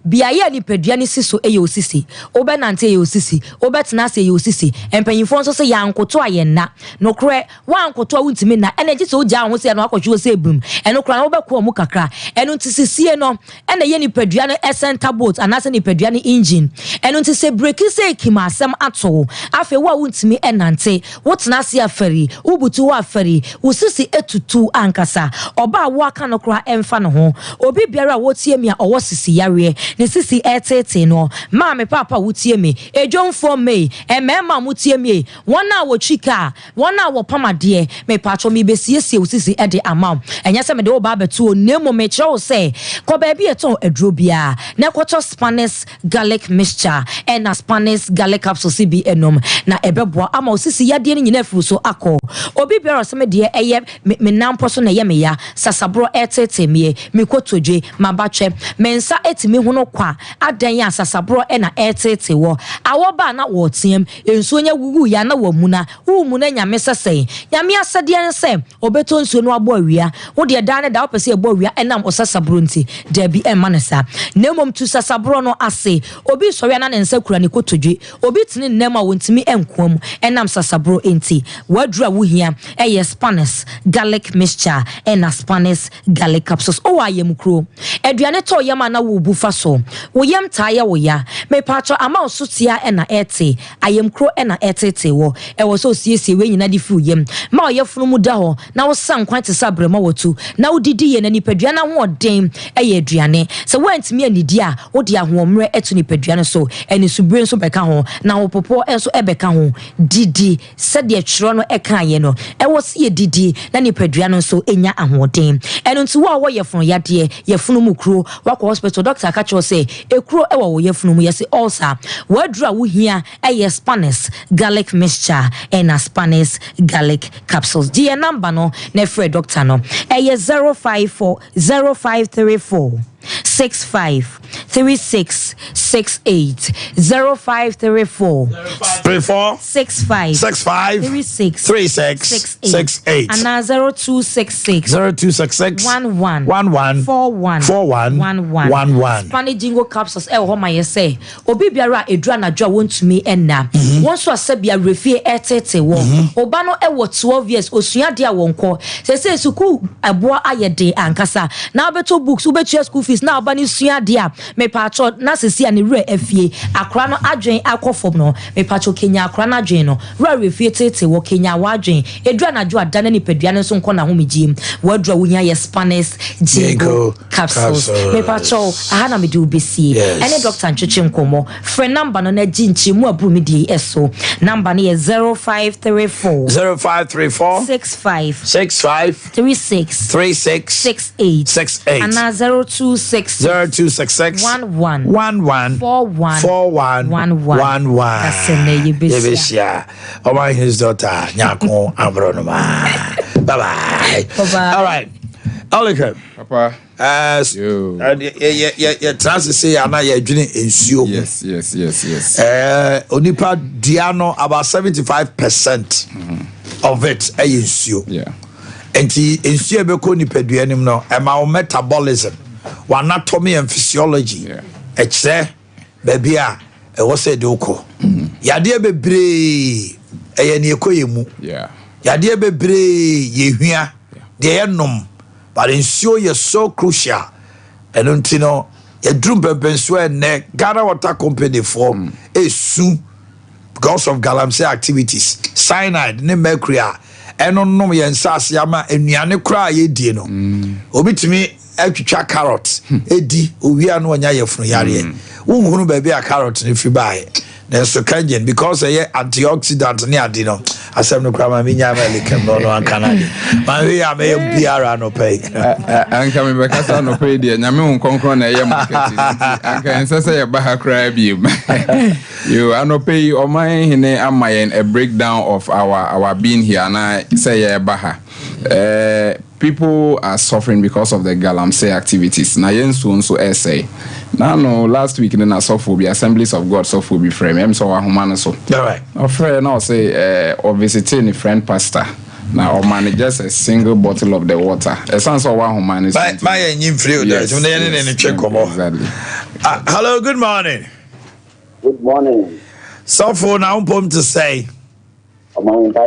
biaya ni pedua ni siso eye osisi obenante eye osisi obetena se eye osisi empanyifo nso se yankoto ayenna nokre wankoto awuntimi na energy so gya ho se no akotwe se ebum enokra na obekọ mu kakra eno ntisisie no ena ye ni pedua no center bolt anase ni pedua ni engine eno ntise brake se kima asem ato afi wa awuntimi enante wotena se afari ubutu wa afari usisi etutu ankasa oba wa aka nokra emfa no ho obi biara wotie mi a owo sisi yare ne sisi etete no ma me papa wutie me edwonfo me emema mutie me wona wo twika wona wo pamade me pacho me besiesie usisi ede amount enya se me de wo ba beto nemo me kire wo se ko ba bi eton aduro bia na kwacho Spanish garlic mixture and Spanish garlic capsules bi enom na ebeboa ama usisi yade ni nyina fu so akọ obi biara se me de eye me nampo so na ye me ya sasabro etete me kotodwe mabatwe mensa etimi hu no kwa adan ya sasabro na etete wo awoba na wo tiem enso nya gugu ya na wo muna wo muna nyame sesei nyame asade nse obeto nso no abo awia wo de da ne da wo pese abo awia enam osasabro nti da bi emanesa nemom tu sasabro no ase obi sori na ne nsa kura ne kotodwe obi tini nema wo ntimi enkoam enam sasabro enti wadura wo hia Spanish garlic mixture and Spanish garlic capsules o ayem kro aduane to yam na wo bufa so wo yam taaya wo ya me patro ama osotia na ete ayem kro na etete wo e wo so siesie we nyina di fu yam ma o yefunu mu da ho na wo san kwan te sabrema wotu na wo didi ye na nipadua ho odem ye aduane se wantimi anidi a wo di ahomre etu nipadua so eni subre so beka ho na wo popo enso ebeka ho didi se de twiro no eka ye no e wo se didi na nipadua no so enya ahoden eno nti wo yefunu yade yefunu mu kro wako hospital doctor ka cho say ekro e wo yefunu mu yese ulcer wadura wo hia Spanish garlic mixture and Spanish garlic capsules die number no na free doctor no 054 65 36 68 0534 65 36 68 and 0266 11 41 Spanish jingo capsules ho ma yese obi biara edura na dwa wontumi enna won so asabia refie etete wo oba no e wo 12 years osua de a wonko se suku aboa ayede ankasa na obeto books obetua school fees na oba ni sua de a me pacho na sesi ani re afie akra no adwen akofom no me pacho Kenya akra na adwen no re refie tete wo Kenya wa adwen edura na dwa dana ni padua no so nko na homegiem wadura wonya Spanish jingo capsules me pacho aha na me do besie ene doctor ntwetwe nkomo friend number no na ginchi mu aburu me die eso number no 0534 65 36 68 and 0266 11 41 that's in Yebesia his daughter Nyako Abronoma. Bye. All right. Olika Papa trans say ana ye dwene ensuo. Yes. Onipa diano about 75% of it ensuo. Yeah. Enti ensuo be ko nipa duanim no e ma metabolism, anatomy and physiology. Yeah. Eche baby a e wo se de uko. Yade bebre e ne ekoyemu. Yeah. Yade bebre ye hua de enom. But ensuo ye so crucial. And untino ye drum bebenso ne Ghana Water Company for soon because of galamsey activities. Cyanide ne mercury eno nom ye nsase ama enuane kra ye die no. Obitimi atwitwa carrot edi owia no anya yefunu yare. Unhunu baby a carrot ne fi bae. Nenso kanjen because ye antioxidant ne ade no asem no kra ma minya American no ankanade ma we am e biara no pay anka me bekasa no pay de nyame won konkron na ye market anka ensese ye ba ha kra bi you anopay Omanhene amayen a breakdown of our being here na say ye ba ha people are suffering because of the galamsey activities na yen so essay. Now, no, last week in the Assemblies of God, Sophobia frame, I'm so a human so. All right. Or friend, now say, or visiting a friend pastor. Now, or manage just a single bottle of the water. A sense of one human is. My influence, exactly. Hello, good morning. Good morning. So, for now, I'm to say. I mean, I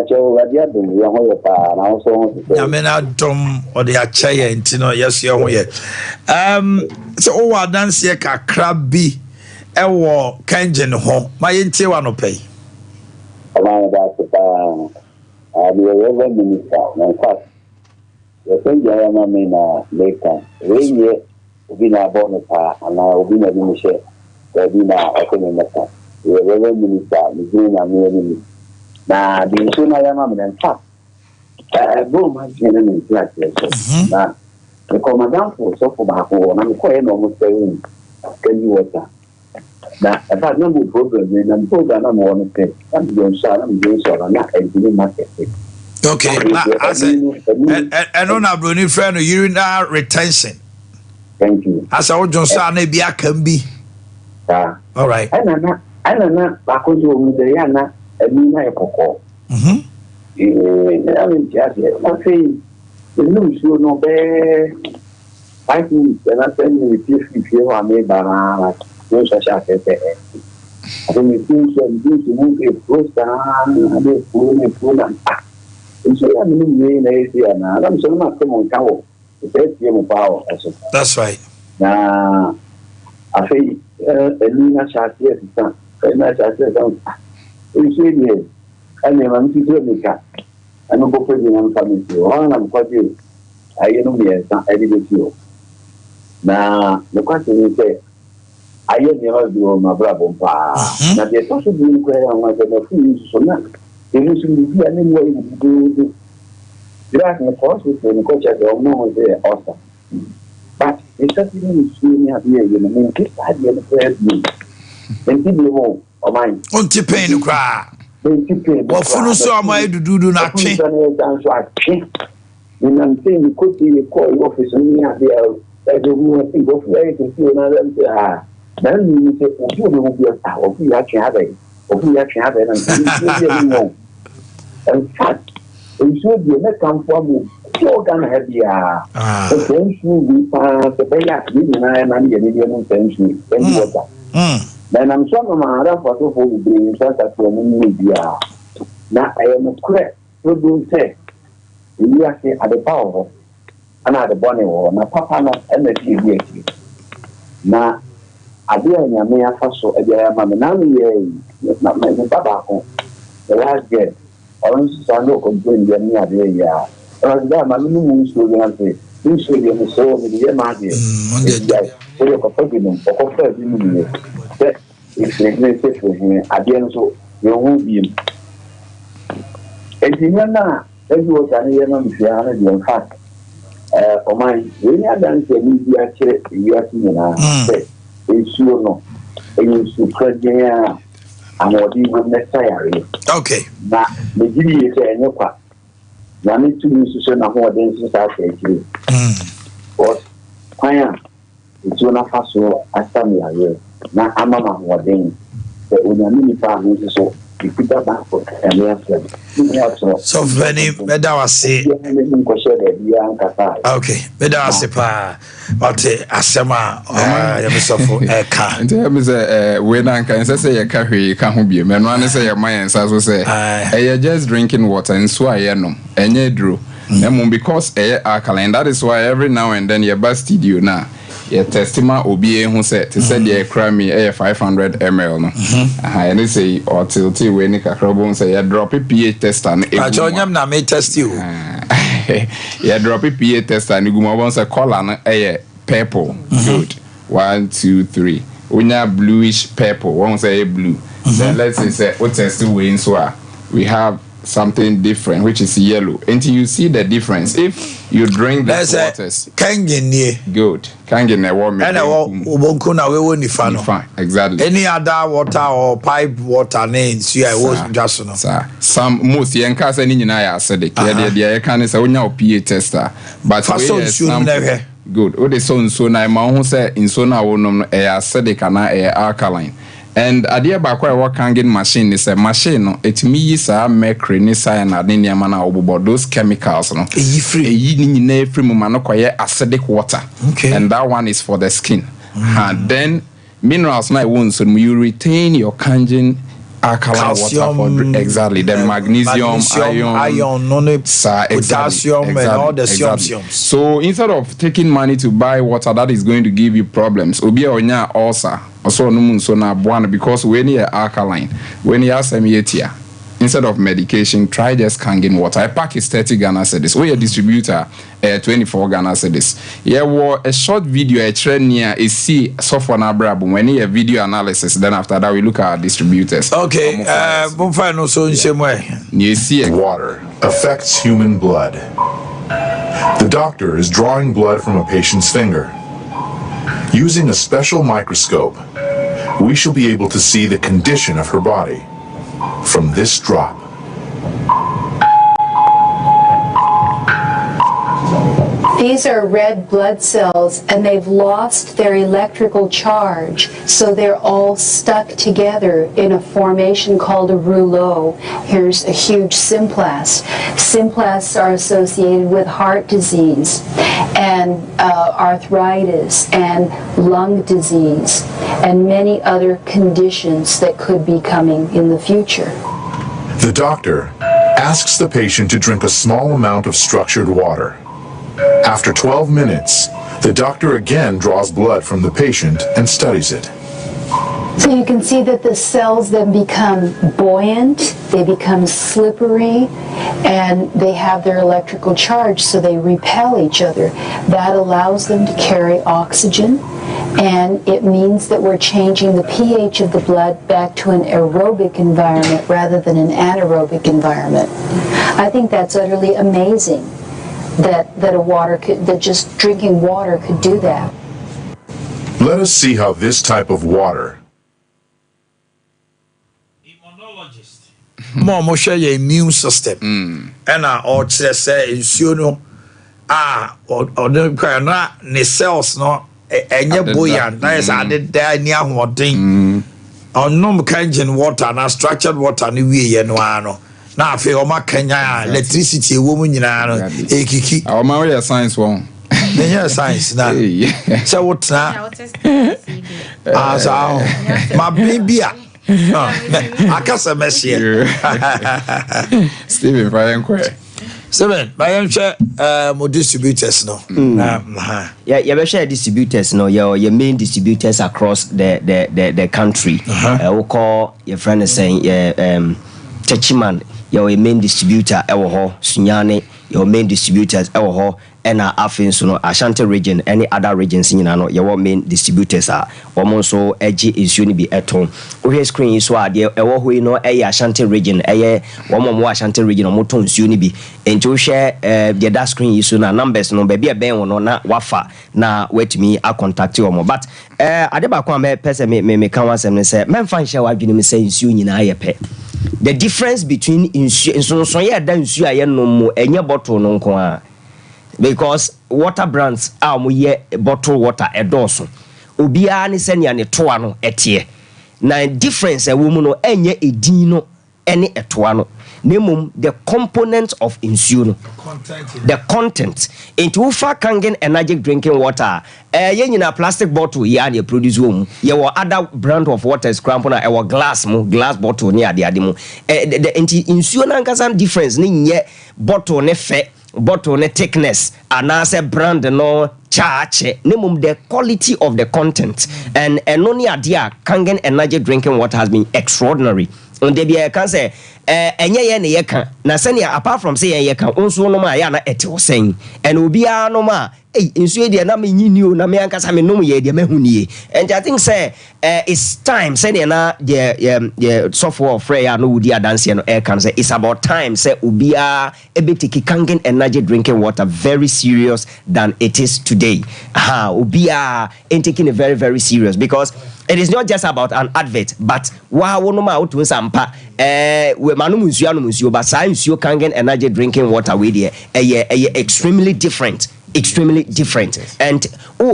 don't or the Achaya and Tino, yes, you're here. So, I dance here, crabby, ewo, Kanjan home. My intiwano pay. I'm a reverend minister. In fact, the thing I am later. obi na abɔ pa ana obi na bi share obi na akɔne meka we minister ni na me na the so na ya ma me nfa go ma je na me class na the commandant for so for ba ko na me ko e no mo say can you water na about no problem na program na mo no pe na me don sha na me don sha na e di market. Okay, now I say, and on a brony friend, urinary retention. Thank you. As I would just say, maybe I can be. All right. I don't know, because you the Yana, and me, I call. I mean, just I say, the news you know, I think, and I send you if you are made by no such as I think it seems to move a post down, and they pull and so I'm in Asia now. I'm so much come on cow. Power. That's right. Now, I say, Elena Shastia, Elena Shastia, you see me, and I'm to do the cat. I'm not going to come to you. I'm quite you. I know me as I did you. Now, the question is, I never do my brother. Now, there's also being clear on my so now. It is in the anyway to do the course with the coach at the moment there also. But it's certainly seeing here, you know, this idea of me. And people home or mine. On to pay the cry. Well, for so my do not change. And I'm saying you could see a call office and me out there as a woman think of where to see another. Then you say, you will be a tower, we actually have it. We actually have it, and in fact, we should be a come from so can have the French we pass the Bayak, and I'm getting French and then I'm some of my other photo for being such as media. Now I am a correct, so do say, we are at the power and at the bonnet or my papa and the TV. Now, I dare me a fossil a dear mamma, now not my papa, the last day. Orange Sando complain the near there. Or that my moon should say, you should be so with the Madia. So you can forgive him or confess him. It's neglected for him. Again, so you won't be him. And you know, as you was an young in fact, or mine, when I dance a media check, you are seeing say, it's sure no. And you should credit and what you would necessarily. Okay. Now, the Gilly is a new part. Now, need to use to know what this is actually. But, fire, it's one of us who are standing here. Now, I'm a man what then. But when a mini farm is so, you put that back for and we have to. So, Benny, better was say. Okay, better was say, but Asema, Eka. And tell me, when I can say a carry, can't be a man, one say a man, as we say, I just drinking water and so I know, and ye drew. Because alkaline, that is why every now and then you busted you now. Your testimony obi who said to say the crime 500 ml no and they say or till we ni kakrabo say you drop a pH test and nyam na me test you you drop a pH test and you go say color no purple good 1 2 3 when you bluish purple one say blue then let's say what test we so we have something different which is yellow until you see the difference. If you drink the waters good kangen warm fine exactly any other water or pipe water names you was just no some most yen case any nyina acidic there can say onya pH tester but good o de so na ma ho say inso na wonom no acidic na alkaline. And Ade Akye work hanging machine is a machine no it me sa mercury ni cyanide ni niam na obobo those chemicals no eyi ni nyina free mu ma no koye acidic water and that one is for the skin and then minerals na won so you retain your kangen alkaline water for exactly the magnesium iron potassium and all the calcium. So instead of taking money to buy water that is going to give you problems obi onya ulcer also no mun so na boana because when you alkaline when you asem yetia instead of medication, try just Kangen water. A pack is 30 Ghana cedis. We a distributor, 24 Ghana cedis. Yeah, a short video, a trend near is see software na brab. When you video analysis, then after that we look at our distributors. Okay, no so in same way. You see, water affects human blood. The doctor is drawing blood from a patient's finger. Using a special microscope, we shall be able to see the condition of her body from this drop. These are red blood cells, and they've lost their electrical charge, so they're all stuck together in a formation called a rouleau. Here's a huge symplast. Symplasts are associated with heart disease and arthritis and lung disease and many other conditions that could be coming in the future. The doctor asks the patient to drink a small amount of structured water. After 12 minutes, the doctor again draws blood from the patient and studies it. So you can see that the cells then become buoyant, they become slippery, and they have their electrical charge, so they repel each other. That allows them to carry oxygen, and it means that we're changing the pH of the blood back to an aerobic environment rather than an anaerobic environment. I think that's utterly amazing. That just drinking water could do that. Let us see how this type of water. Immunologist. More share your immune system. And or say you know or na ne cells no enye buoyant. That is added there near holding. Onom kangen water na structured water ni we no ano. Na afi o makanya electricity wo mu nyina no ekiki our man we science one the science na so what na so my baby akasa mesie Steven Fayenkwe Steven Fayenkwe mo distributors no yeah we share distributors no your main distributors across the country we call your friend is saying Chachiman your main distributor ewo ho Sunyane your main distributors ewo ho ena afin so no Ashanti region any other regions nyina no your main distributors are omonso eji nsuo ni bi eton ohwe screen so ade ewo ho no Ashanti region womo Ashanti region omoton nsuo ni bi enti ohwe the that screen so na numbers no be ben wo no na wafa na wetumi a contact omo but ade ba kwa me pese me kan wasem ne se memfa nhye wadwene me se nsuo nyina ayepe. The difference between so yeah dan nsuo aye no mo enye bottle no nko a because water brands ye bottle water edoso obia ne senia ne toa no etie na difference e wo mu no enye edin no ene etoa no nemum the components of nsuo no the content into ufa kangen energy drinking water ye nyina plastic bottle ya na produce wo ye wo other brand of water scramp na e wo glass bottle ni ade mu the nsuo na nkasa difference ni nye bottle ne fe bottle ne thickness anase brand no charge nemum the quality of the content and enoni ade a kangen energy drinking water has been extraordinary. On the be can say enye ye ne ye kan na senia apart from say ye kan onso no ma ya na ete wo sen and obia no ma nsuo de na me nyini o na me ankasa me nom ye de mahunie and I think say it's time say na the software of Freya no wudi adanse no can say it's about time say obia ebetiki kangen energy drinking water very serious than it is today obia taking it very very serious because it is not just about an advert but wa wono ma otu sampa we manum nsuo but sa nsuo kangen energy drinking water we there extremely different and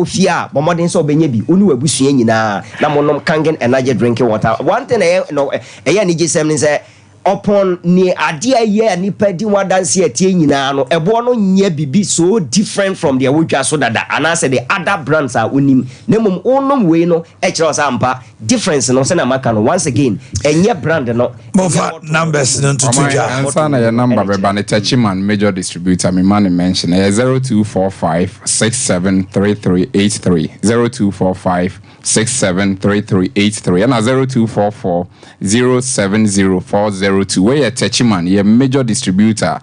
fear modern so benye bi onu abusua nyina na monom kangen energy drinking water one thing ni gisem say upon ni ade aye nipa di wadanse atie nyina no ebo no nya bibi so different from the wodwa so dada and I say the other brands are unim nemum onom we no e kire osampa difference no say na maka no once again enye brand no mofa numbers no tutuja answer na your number be ba ne Tachiman major distributor me man mention 0245673383 0245673383 and 0244070403 02 where you Techiman, you major distributor,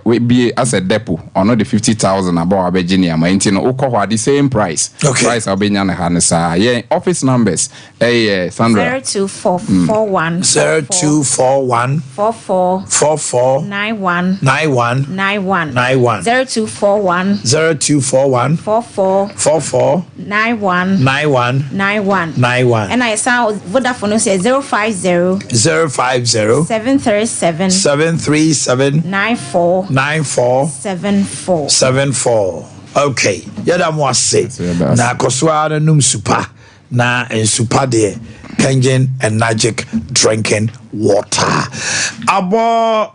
we be as a depot or not the 50,000 about Virginia, my intino the same price. Okay. Price Albanian Hanesa. Yeah, office numbers. Sandra. 0241 0241 44 91 0241 44 91 and I sound Vodafone says 050 737 94 74. Okay. Yada mo ase. Na koswa na num super na super de Kenyan and Magic drinking water. Abo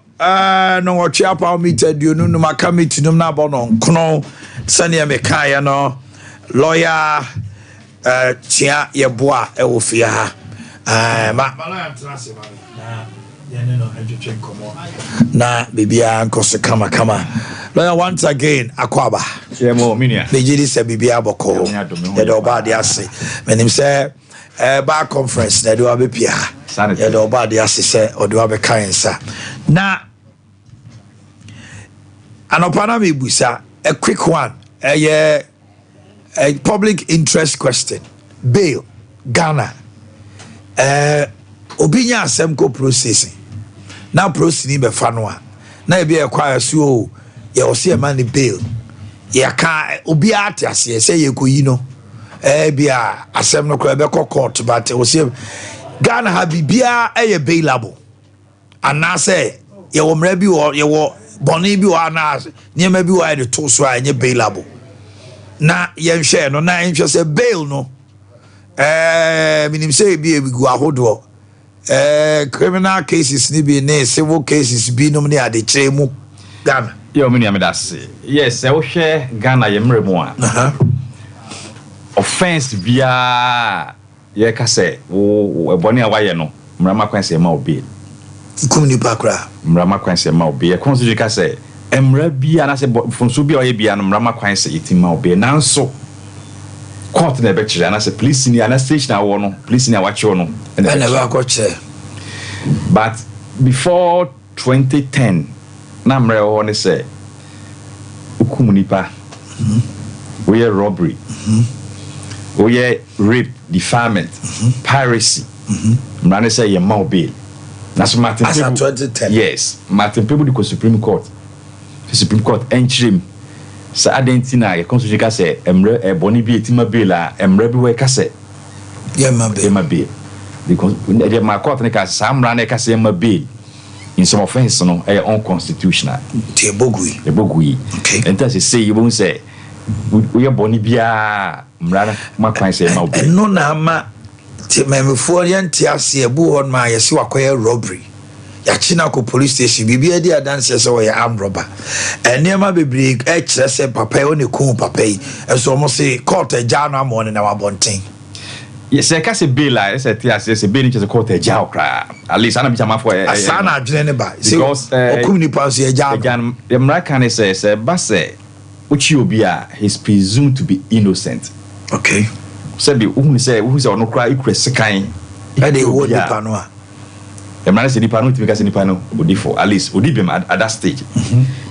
no watch up our meter do no makami to num na bono kono sane me kai no lawyer tia yeboa e wo fia ha ma na bibia nkoso kama lawyer once again akwaba mo minia the jidi se bibia boko the do ba de ase menim se ba conference na do abepia the do ba de ase se odo abeka ensa na anopana me busa a quick one a public interest question bail Ghana obinya asem ko processing na processing be fa no a na e be acquire so ye o se man bail ye ka obi atiase se ye koyi no bia asem no ko be court but o se Ghana ha bibia bailable anase ye wo mra bi wo ye wo boni bi wa na niema bi wa de to so a nye bailable na ye hwe no na hwe se bail no minim say bi gu ahodo criminal cases ni bi ne civil cases bi no ne ade chemu Ghana yo mini amedase yes wo hwe Ghana ye mre mu a offense bia ye ka say wo boni a wa ye no mrama kwan se ma obi kumni pakra mrama kwan se ma obi e consider ka say emra bia na se fonso bia o ye bia no mrama kwan se itima obi nanso court na be kire na se police ni ana station awo no police ni awache no na never go che but before 2010 na mre o ne say ukumunipa we robbery we rape defilement piracy mrane say ye ma obi na so Martin as 2010 yes Martin people di Supreme Court entrim sa adentina ye constitution ka say emre boni bi etima bail a emre bi we ka say ye ma bail because the ma court ne ka sa mra ne ka say ma bail in some offense no e unconstitutional te bogui okay enta say you won't say we boni bia mra ma kwan say ma bail no na ma te memfo yenti ase ebu hon ma yesi wakoye robbery ya china ko police station bibia di adanse so we armed robber enema bebre kire se papa o ne ko papa yi so mo say court ejano amone na wabonten yes e ka se bail a se ti ase se bail ni se court ejao kra at least ana bi chama for asana adwene ne ba because okumni pass ejano the American say ba say uchi obi a is presumed to be innocent okay say be who say no cry ikure sekan e dey wo nipa no a the man say nipa no timi nipa no odi for at least odi bem at that stage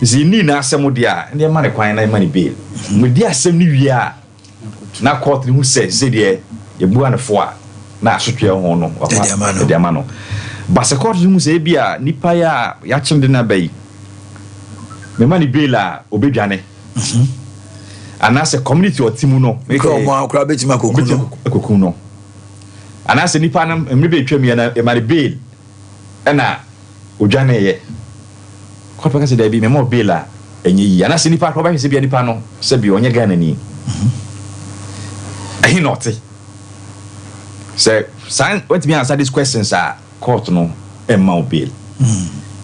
see ni na asem dia e man kwan na man bail we di asem ni wi a na court ni who say de ye bua na fo a na asotwe ho no de amano but the court ni say bia nipa ya chim de na bai me man bail a obedwane anase community or timu no make mo akura betima kokunu no anase nipa na emrebe twam ya na e mari bail na odwane ye ko peka se da bi me mo bail a enye yi anase nipa ko ba hwese bia nipa no se bi onye Ghana ni ahi not say san what me answer these questions are court no e ma bail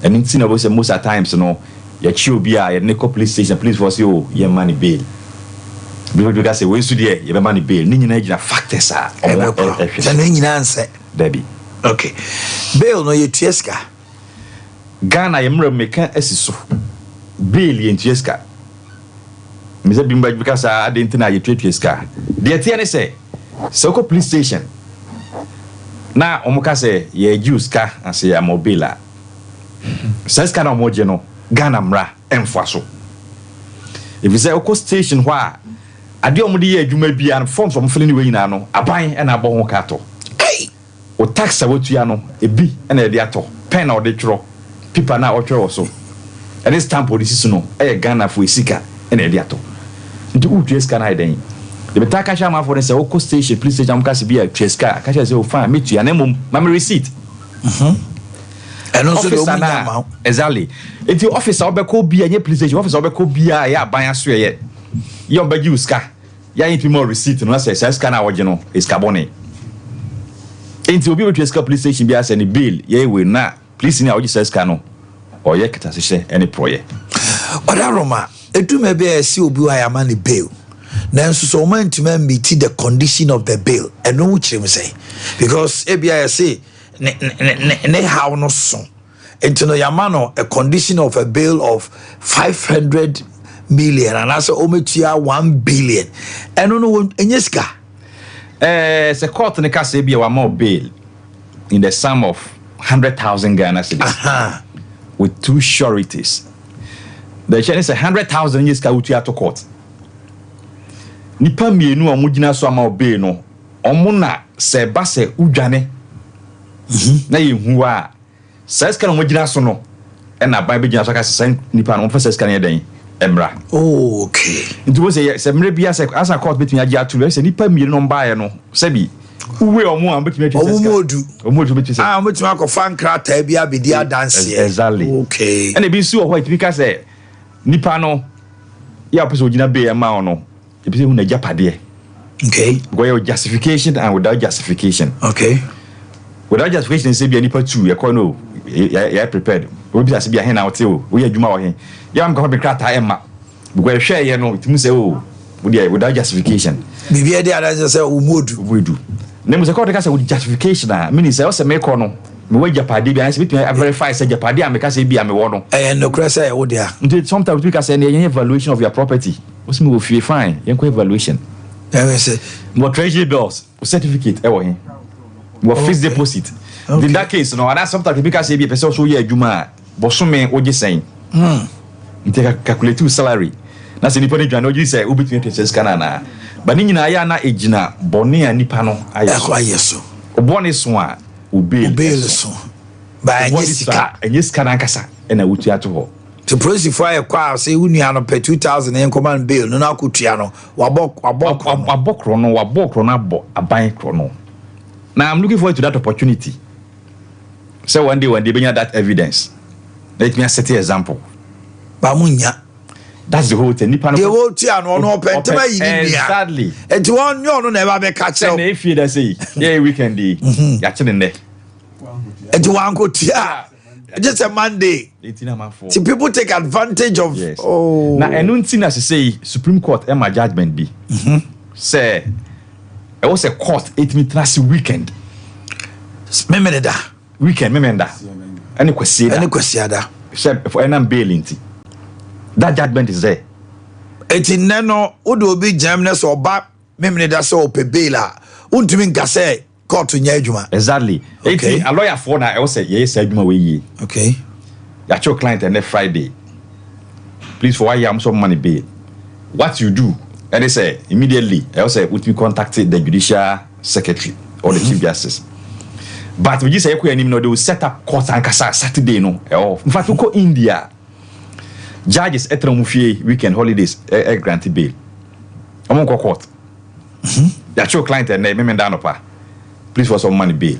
and it's na say most at times no ya chi obi a ya ne ko police station police force yo ye money bail because you guys say we should there you be money bail ni nyina gina factors a so no nyina anse Debbie okay bail no ye tueska Ghana ye mra meka asiso bail ye tueska me say bimba because I didn't na ye tueska de tie ne say so ko police station na omuka say ye juice ka ase ya mobile says kana omoje no Ghana mra emfaso if you say oko station hwa ade omudi ye adwuma bia no forms om fele ni we nyina no aban na abo ho ka to o tax awotua no ebi na e de ato pen na o de twro paper na o twro so and this stamp policy no e Ghana for esika na e de ato nti u tweska na iden the betaka shama for say oko station police station am ka se bia tweska ka say o fan metua na mom ma receipt and also the amount exactly if the officer obeko bia nye police station officer obeko bia ya ban aso ye you obegi uska ya yin more receipt no say scan na woje no is carbon enti obi wetu scan police station bia say ni bill ye we na police ni a woje scan no or ye keta se any proye odaroma eduma bia si obi wa ya man bill nanso so man to meet the condition of the bill and no chim say because ebia say ne how no so into no yamano a condition of a bill of 500 million and also ometua 1 billion and no enyeska se court ne ka say bia wa more bail in the sum of 100,000 Ghana cedis with 2 sureties the chain is 100,000 enyeska utua to court nipa mienu omugina so ama bail no omuna se ba se udwane na yehu a saska no mogina so no e na ban be gina so ka se nipa no fa saska ne den emra okay nti wo se mre bia se asa court betumi agi atu se nipa mienu no mba ye no se bi uwe omo am betumi atwa saska omodu betumi se betumi akofa nkrata bia bedi adanse exactly okay and e bi su ho itimi ka se nipa no ya pese ogina be ma no e pese hu na japade okay go your justification and without justification okay without justification say be nipa 2 you no you prepared we be say be here now tell we adwuma wo he ya am ko be krata emma go hwe ye no timu say oh without justification bibia dey ada say umodu ne mu say ko de ka say with justification ah mean say o say me ko no me we japade bi an say be verify say japade am ka say bi am wo no no cra say wo dia until sometimes we can say any evaluation of your property what's me go feel fine yen ko evaluation say what treasury bills certificate e wo he what fixed deposit in that case no and that's sometimes because say be person so ye adwuma bosome oje sen inteka calculate your salary na se nipa ni dwan oje say obetumi pese scan na ba ni nyina ya na ejina bone a nipa no ayeso obone so a obail so ba anyesika na nkasa na wutu ato ho to process for a kwa say unua no pe 2000 en command bill no na akutua no wabokro no abo aban kro no. Now I'm looking forward to that opportunity. So one day bring that evidence. Let me set an example. Bamunya. That's the whole thing. The whole thing no open. Sadly. And one no never be catch up. If you say, yeah, weekend day. You're in there. And one go tia. Just a Monday. See, people take advantage of. Yes. Oh. Now, and nothing as say Supreme Court and my judgment be. Say. It was a court 8 minutes weekend. Memenda. Weekend, memenda. Any question? For any bailing. That judgment is there. Eti neno udo bi jamness or back memenda so pe baila. Untumi nkase court nya adwuma. Exactly. Okay. A lawyer for na I will say yes adwuma we yi. Okay. Your client and Friday. Please for why you am some money bail. What you do? And they say immediately, I also would be contacted the judicial secretary or the chief justice. But we just say they will set up court and kasa Saturday no. In fact, we go India. Judges etromufie weekend holidays grant bail. I'm go court. Your client and name down please for some money bail.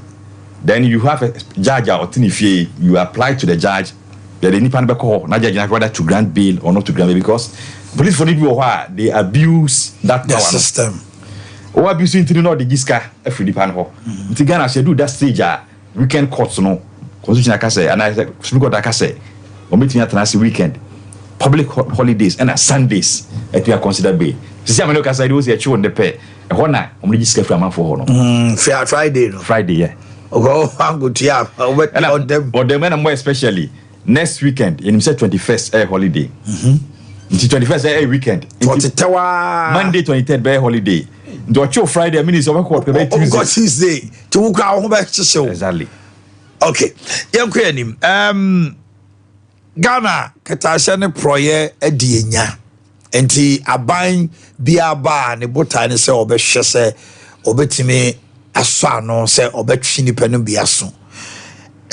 Then you have a judge or tinifie, you apply to the judge. They need to call na judge whether to grant bail or not to grant bail because police for the they abuse that power system. Or abuse into the giska every pan ho. Tigana say do that stage weekend courts no. Constitution can say and I Supreme Court can say or meeting at last weekend. Public holidays and Sundays at you consider bail. See how many can say those here on the pay. E hona omni giska free man for no. Friday no. Friday yeah. Oh I'm good yeah. On them. But them and more especially next weekend in 21st holiday. 21st weekend. Monday 23rd holiday. do you Friday minutes of court Tuesday to go back to show exactly. Okay, young Quenim, Ghana, Katasha, Proye, Edinya, and T. Abine, Biaba, and the Botan, say, Obeshase, Obetime, Asano, say, Obetini Penumbiaso.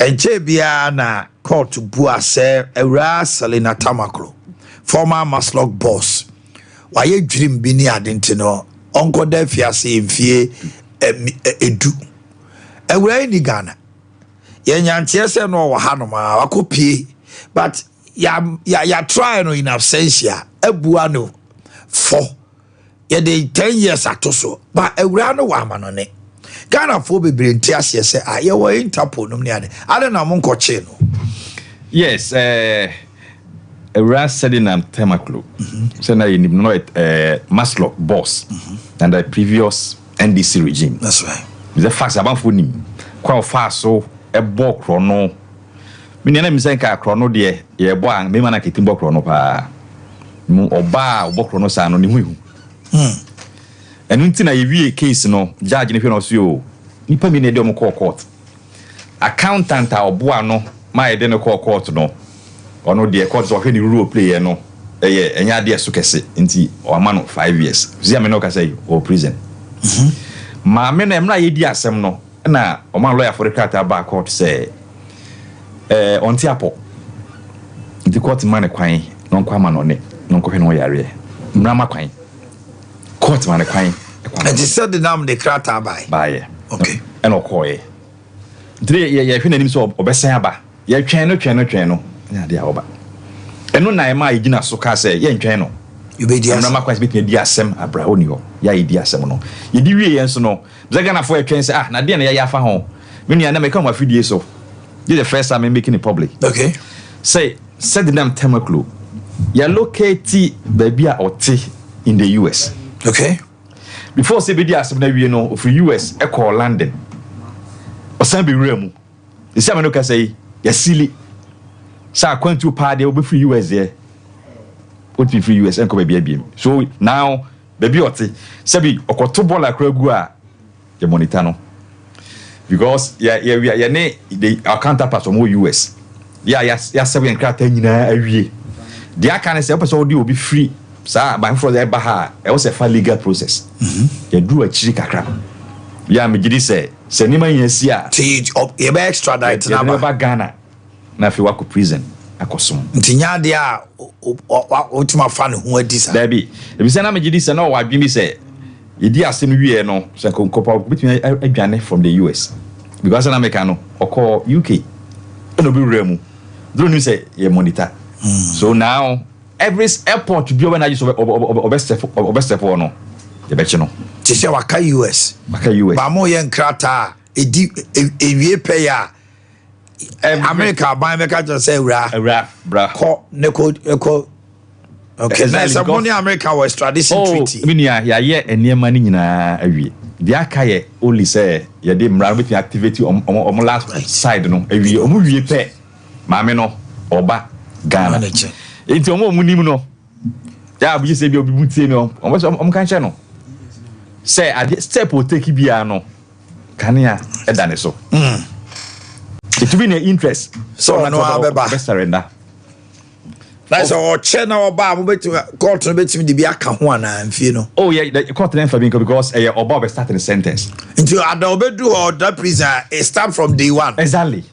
And Jebiana called to Bua, say, Era Salina Tamaklo, former Maslock boss. Why you dream Bini Adintino, Uncle Defia say, Fie, Edu. And we're in Ghana. Yantia say no Hanoma, Wakopi, but ya try no in absentia, Ebuano, 4. Ya de 10 years atoso, but a rano woman on it. Ghana for be brain tears, say, I were in tapo no near. I don't know Monco Cheno. Yes, a ras setting and Temaclo. So now you know it, Maslock boss and the previous NDC regime. That's right. The facts about him quite fast so. A bo chrono. Me say ka chrono de ye bo an me mana ketimbo chrono pa. Mu oba bo chrono sa no ni hu. Enu nti na ye wie case no judge ne hwe no so yo. Nipa mi na de mo court. Accountant a obo ano ma ye de no court no. Ono de court so hwe ni role play no. Ye enya de so kese nti o ama no 5 years. Zia me no ka say o prison. Ma me na emra ye di asem no. Na Oman lawyer for the character back court say on tiapo the court man kwan non kwama no ne non ko hwe yare mrama kwan court man kwan and you said the name the character by okay and okoye dire ye hwe nanim so obesen aba ye twen no na dia oba eno na e ma igina so ka say ye ntwen no you be dia mrama kwan bit me dia asem abraho ni ho ya ye dia asem no ye di wie yen so no Zagana for a chance, na dear Yafa home. When you never come a few years so. This the first time I'm making it public. Okay. Say, said the name Temaclo. You locate baby or tea in the US. Okay. Before CBD as you know of US, Echo London. Or some be real. The same can say, you're silly. So I went to party will be free US there. Put me free US and come baby. So now, baby or tea. Sabi, or Kotobo like Regua. The monitor no because the our counterparts from US ya 7 krata nyina awie dia kan say person dey obi free sa by for the baha e was a legal process ya do a chiri kakra ya me gidi say ni man yansi a e be extradite na ba Ghana na fi wako prison akosom ntinya de a ultima fan ho adisa baby e bi say na me gidi say no wa dwimi say Idi asem wie no se konkopa between adwane from the US because na America no oko UK no be remu don't you say you monitor so now every airport be when I use obestep no the betch no ti se waka US ba mo ye nkrata edi ewie pay ya America ban America just say ra bra ko neko okay, there's a money America was extradition treaty. I mean, yeah, and near money in a the Akaye only say, you did with activity on last side, no, a we pay, Mameno, Oba, Ghana. It's your mom, no. Yeah, we say you'll be no, almost on channel. Say, I did step will take Ibiano. Kania, a dinosaur. It will be an interest. So, no, I'll surrender. That's all channel about court me the be aka ho ana amfie no. Oh yeah, the court then for me because Oba started the sentence. Until Adobedu or that prison it start from day one. Exactly.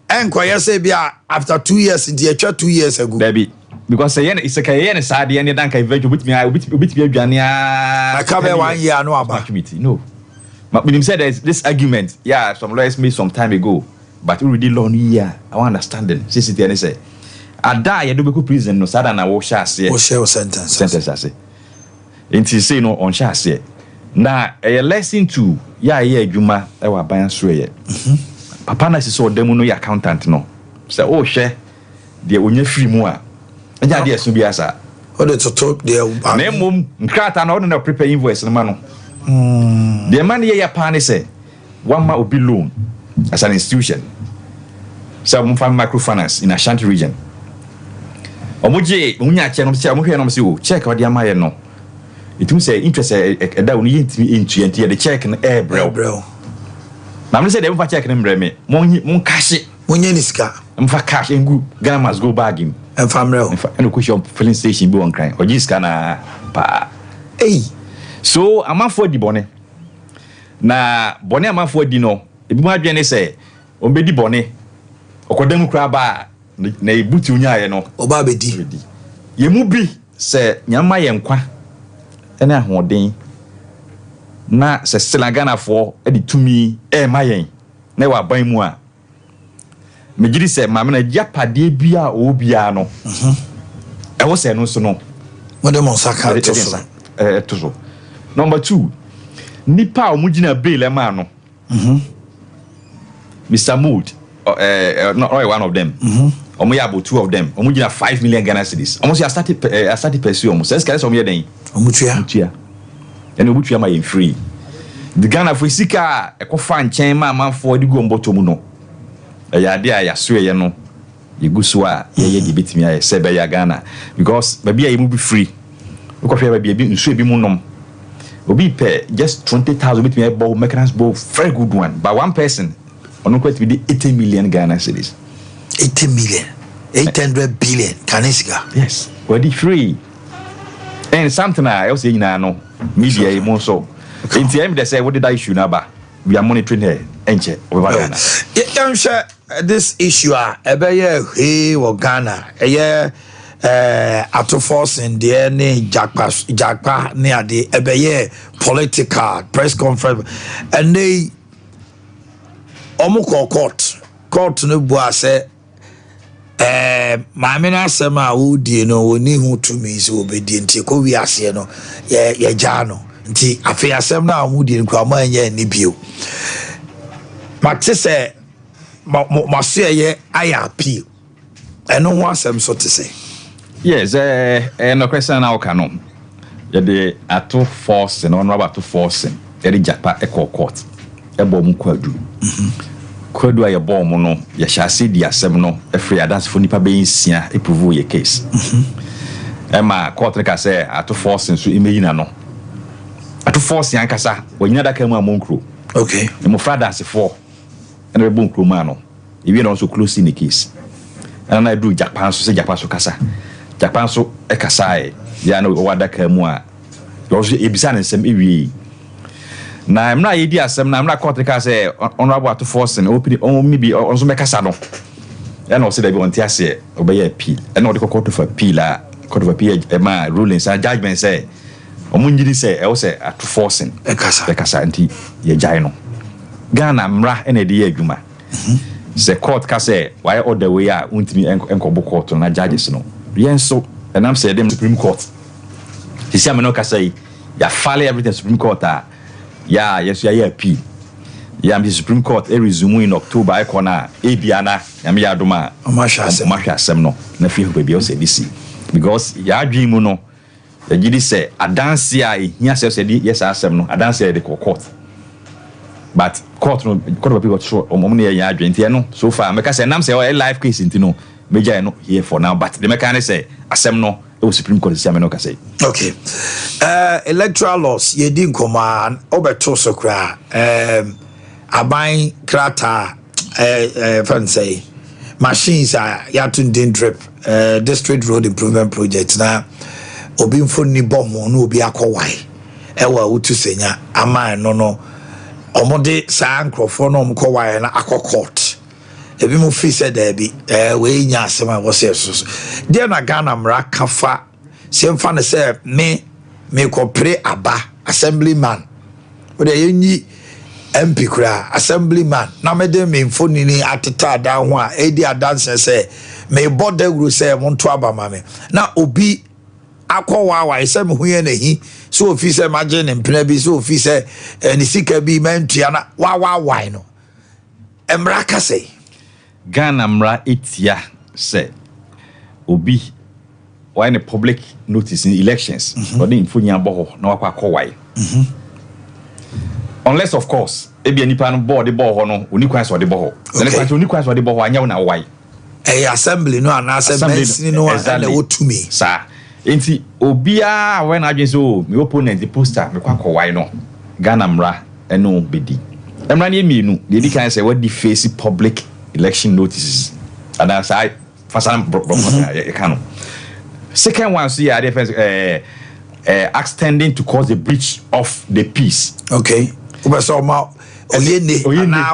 And kwaya say be after 2 years in the 2 years ago. Baby, because it's a career side and dan kai vejo with me aduane I cover 1 year no about committee. No. But when him said there's this argument, yeah, some lawyers made some time ago, but already long year. I want understanding. CCT and say Ada ya do be prison no sada na wo sha ase wo share sentence ase enti say no on sha ase na a lesson to ya adwuma e wa ban so ye papa na si so dem no ya accountant no say oh hwe de onya free mu a enya de aso bi asa o de to de na mum nkrata na o na prepare invoice no ma no the man ya pa ne say one ma obi loan as an institution so mum farm microfinance in Ashanti region Omuje unya che no se omuhwe no se o check odi amaye no it means interest that we need into the check and air bro. Now, say they check and me. Mon cash it. Niska. I'm for cash and good. Ghana must go bagging. And family. And a question filling station be on crying. Or just kana pa. Hey. So I'm for the bonnet. Na bonnet I'm for dino. If you want to say, Obedi bonnet. Okodemu kraba na ebuti unya ye no. Oba bedi. Ye mu bi se nyama ye nkwa. Ene ahoden. Na se Selangana for e di tumi e ma yen. Na wa ban mu a. Megiri se mama na japade bia obia no. E wo se no so no. Mo de mon saka to so. To so. Number 2. Nipa omugina bail e ma no. Mr. Mood not one of them. Omo ya about 2 of them. Omo gina 5 million Ghana cedis. Omo say I started pursue omo. Say skale omo ye den. Omo tua. And omo tua ma free. The Ghana for sika e ko fa nchen ma manfo di go mboto mu no. Ya de ya so ye no. Ye guso a ye di betimi aye se be ya Ghana because baby aye mu be free. We ko fe baby nsu ebi mu nom. Obi pay just 20,000 betimi aye ball mechanism ball very good one. But one person on quite with 80 million Ghana cedis. 80 million, 800 billion. Kanisiga. Yes, we're free. And something I was saying, no media more so. In the end, they say, what did I issue now? We are monitoring her. Enche, Ghana. I'm sure this issue, hey, or Ghana, ato force in the any Jackpa near the political press conference, and they. Omo court no bua say maame na asema a wo die no woni hu to me so obedi nti ko wi ase no ye ja no nti afi asem na wo die nkwa ma anya ni bio mate se ma so ye aya appeal eno ho asem so te se yes no question na oka no ye de ato force no no about to force ye de japa e court e bo mu kwadu kwadu aye bo mu no ye hyase di asem no e free adas for nipa be nsia e prove ye case ma court ka say ato force so imeyina no ato force yan kasa wanyina daka mu amonkro okay e mo frada as for and we bonkro ma no e wi no so close in the case and I do Japan so say Japan so kasa Japan so e kasa e ya no wadaka mu a yo so ebisa nsem e wi na mna yedi asem na mna court ka say honorable ato force and open on maybe on so mekasa no and also dey be on tiase obey appeal and no dey court for appeal a court of appeal e ma rulings and judgment say omunjiri say e wo say ato force e kasa anti ye jai no Ghana mra ene dey adwuma say court ka say why order way a untimi enkobo court na judges no yen so and am say dem Supreme Court you see am no ka say ya file everything Supreme Court yes ya appeal ya am Supreme Court resume in October I corner ebiana ya me adoma masha asem no na fi ho baby o say this because ya adwin mu no ya gidi say adanse a hia say yes asem no adanse e de court but court no court of people sure omomne ya adwin tie no so far make say nam say o live case nti no meja no here for now but the mechanic say asem no o Supreme Court say ameno ka say okay electoral laws ye din koma obeto so kra aban krata fan say machines are yatun din drip district road improvement project na obi mfoni bom no obi akowai ewa utu senya ama no omode sa nkrofo no omkowai na akokot ebi mu fi said there be we nya asema wo se so there na Ghana mra kafa se mfa ne se me ko pre aba assemblyman we dey yin MP kura assemblyman na me dem me mfoni ni ateta da ho a edi adanse se me boda guru se monto aba ma me na obi akọwa wa ise me huye na hi so ofi se maje ne mpena bi so ofi se ni sika bi mantua na wa no emra ka se Ghana mra etia say obi why in public notice in elections or the infonya boho na wakwa kowai unless of course ebi anipa no board the boho no oni kwan so the boho then oni kwan so the boho anya na wai assembly no ana assembly no ana wotumi sa Enti obia when I just so my opponent the poster me kwa why no Ghana mra eno bedi. Emra ne mi nu the can say what the face public election notices. And as I fasan can. Second one see a defense extending to cause a breach of the peace. Okay. So now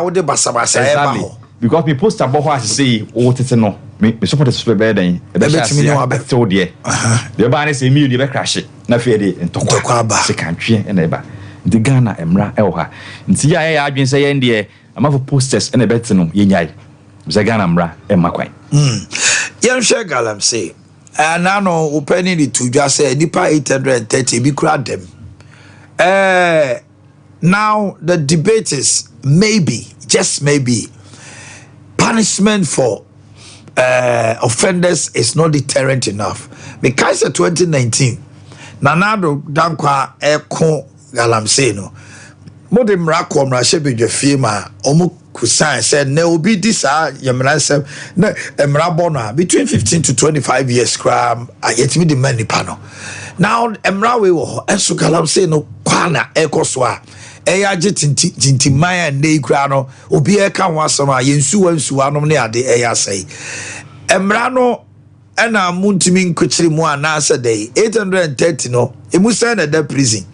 the basabasa because me post about what I say what it no me support the super bad then e told there the ban say me dey crash na fear dey ntokwa ba second twe na eba the Ghana emra elha nti ya adwen say yen dey amafo posters na bet no yenyai say Ghana emra emakwan yen share galam say na no opening the to just say nipa 830 bi kura dem now the debate is maybe just maybe punishment for offenders is not deterrent enough. Because 2019, Nanado Dankwa Eko Galamsey no. Modem Rako Mrashebi Jefima Omu Kusan said ne will be this Yamrasem no Emrabona between 15 to 25 years cram yet me the many panel. Now Emrawe wo enso Galamsey no kwana Eko swa. Eya jinti maya ne kra no obi e ka ho asama yensu anom ne ade eya sei emra no ena muntimi nkochiri mu anasa dey 830 no emusa na da prison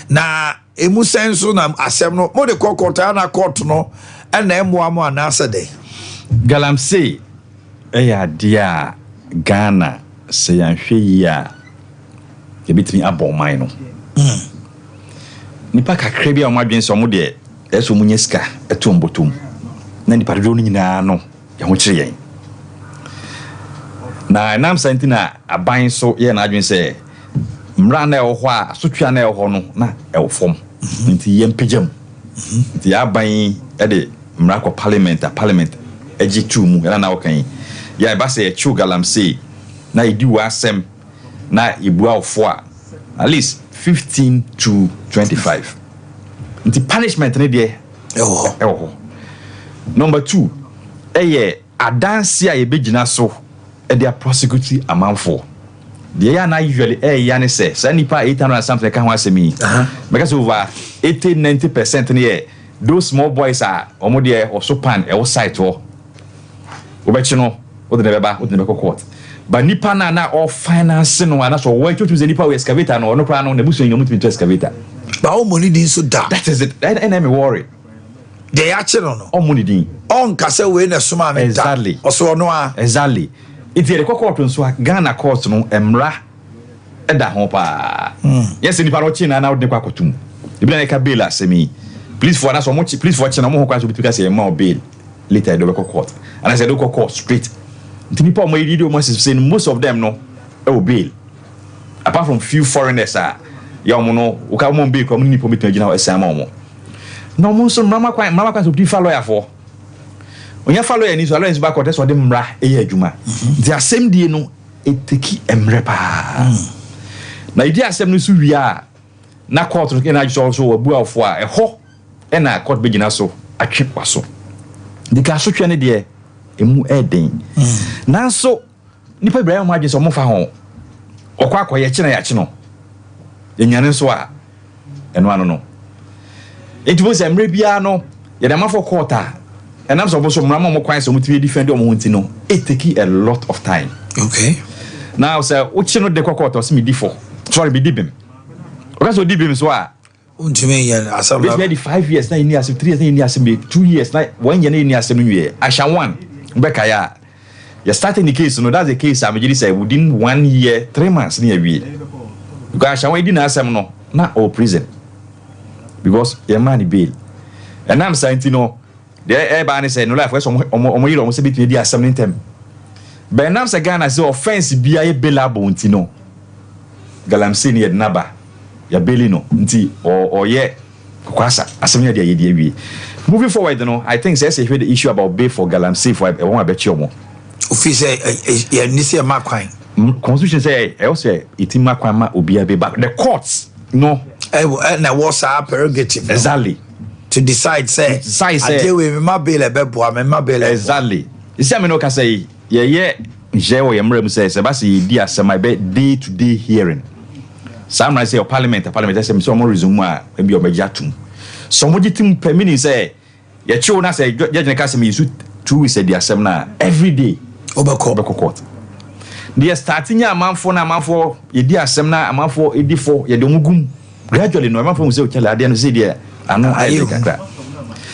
na emusa nso na asem no mo de kokota na court no ena emu amu anasa dey Galamsey eya dia Ghana se yanhwe yi a ebitimi abon no nipa kakra bia omadwen so mo de eso munye sika etom botom na nipa do nyina no ya ho kire yen na nam santina aban so ye na adwen se mra na ewo ho a sotwa na ewo no na ewo fom nti ye mpejam nti aban e de mra ko parliament ejitu mu na wokan ya ba se chu Galamsey na idi wa asem na ibu afo a at least 15 to 25. The punishment ne de number 2 adansi a yebegina so they are prosecuting amanfo the ya na usually ya ne say nipa 800 something can want me because over 80-90% ne those small boys are omo de also pan e site wo obechi no wo de beba court but nipa na all finance no na so we to the nipa we excavator no no plan no na busu nyom to excavator but all money din so da that is it and I'm worried they actually no all money din on kase we na suma me da exactly oso no a exactly it the court so Ghana court no emra eda ho pa yes nipa no chi na de kwa kotum e bi na ka bail asemi please for na so much please for chi na mo ho kwa so because e ma bail later do court and I said do court straight. People say most of them no bail. Apart from few foreigners no bail community permit no most mama kwa so be follow for when you follow any so always back that's what them mra adwuma the same day no eteki emre pa na idi asem no so wia na court no na also abu afo a ho na court begina so atwe kwaso the kaso twa ne de emu eden nanso nipa Ibrahim adwen so mo fa ho okwa akoye kye na ya kye no enyane so a eno ano no enti se mre bia no ye dem afọ quarter enam so boso mra mo kwan so mutimi defend o mo hunti no it take a lot of time. Okay, now say uchi no de quarter so me di4 sorry be dibim o ka so dibim so a untime yen asam na be 5 years na ni asem 3 years na ni asem 2 years na 1 year na ni asem nwie asha 1 Beka ya starting the case, no, that's the case. I'm just say within 1 year, 3 months near we. Because I didn't ask them no, not all prison. Because your money bail. And I'm saying no, the everybody say no life. Where's you almost between the assembling them. But now say Ghana say offense be a bailable unti no. Galamsey ni naba ya bail no unti or yeah. Kwasa assembly the idea. Moving forward, I think there's a the issue about bail for Galamsey for I want to bet you more. Officer, Nisi Makwan. Constitution say also it Makwan ma obia be back. The courts, no. And what's our prerogative? Exactly. To decide, say, I deal with my bail, my bail. Exactly. You see, I mean, no can say, yeah, Jewo Yamrem says, Sebasi, dear, some my day to day hearing. Some I say, Parliament, I say, some more resume, maybe your majatum. Some would you per minute say, your children say, Judge Casimir, you 2 weeks at the assembly every day. Over court. They are starting a month for a month for a dear seminar, a month for a D4, Yadumugum. Gradually, no man from Zil tell I didn't say there. I know I look at that.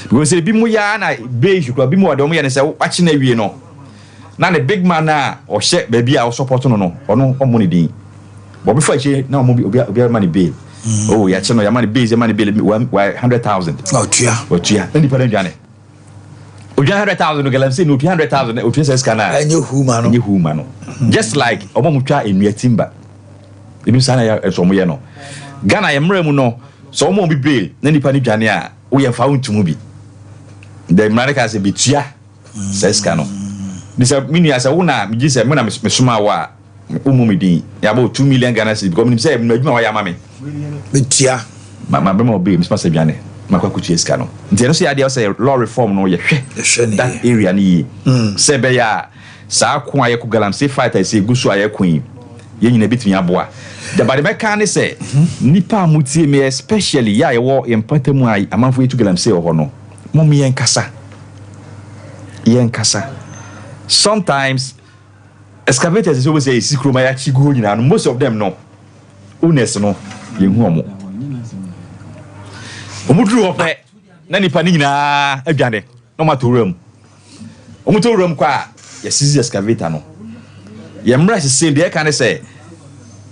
Because a Bimuya, beige, you could be more dominant and say, watching a you know. Now the big man or share baby, I was supporting no or no money. But before I now money bill. Oh, yeah, your money bill, your money bill 100,000. Oh, yeah, independent Johnny. 100,000 no galam say no 200,000 o twese scanner enye huma no just like omomutwa enua timba ebi sana ya so mo ye no Ghana ye mremu no so omo bi bail na nipa ni dwane a wo ye fa untumu bi the America say betua say scanner this mini as wo na mi say me na mesoma wa umu mi din ya ba 2 million Ghana cedis because me say me adwuma wa ya ma me betua ma be mo bail me say dwane makwakutu eska no nti no so ya dey say law reform no ye hwe that area ni se be ya sa ko aye ku galam say fighter say gusu aye queen ye nyina bitumi aboa the body me kan say nipa amutie me especially ya ye wo empatamu ai amanfo etu galam say ho no mom ye nkasa sometimes excavators is always say sikroma ya chigo nyina no most of them no owners no ye hu omo omudru ope na nipa ni nyina adwane no matoram omutoram kwa ya sisi excavator no ya mra se dey kan say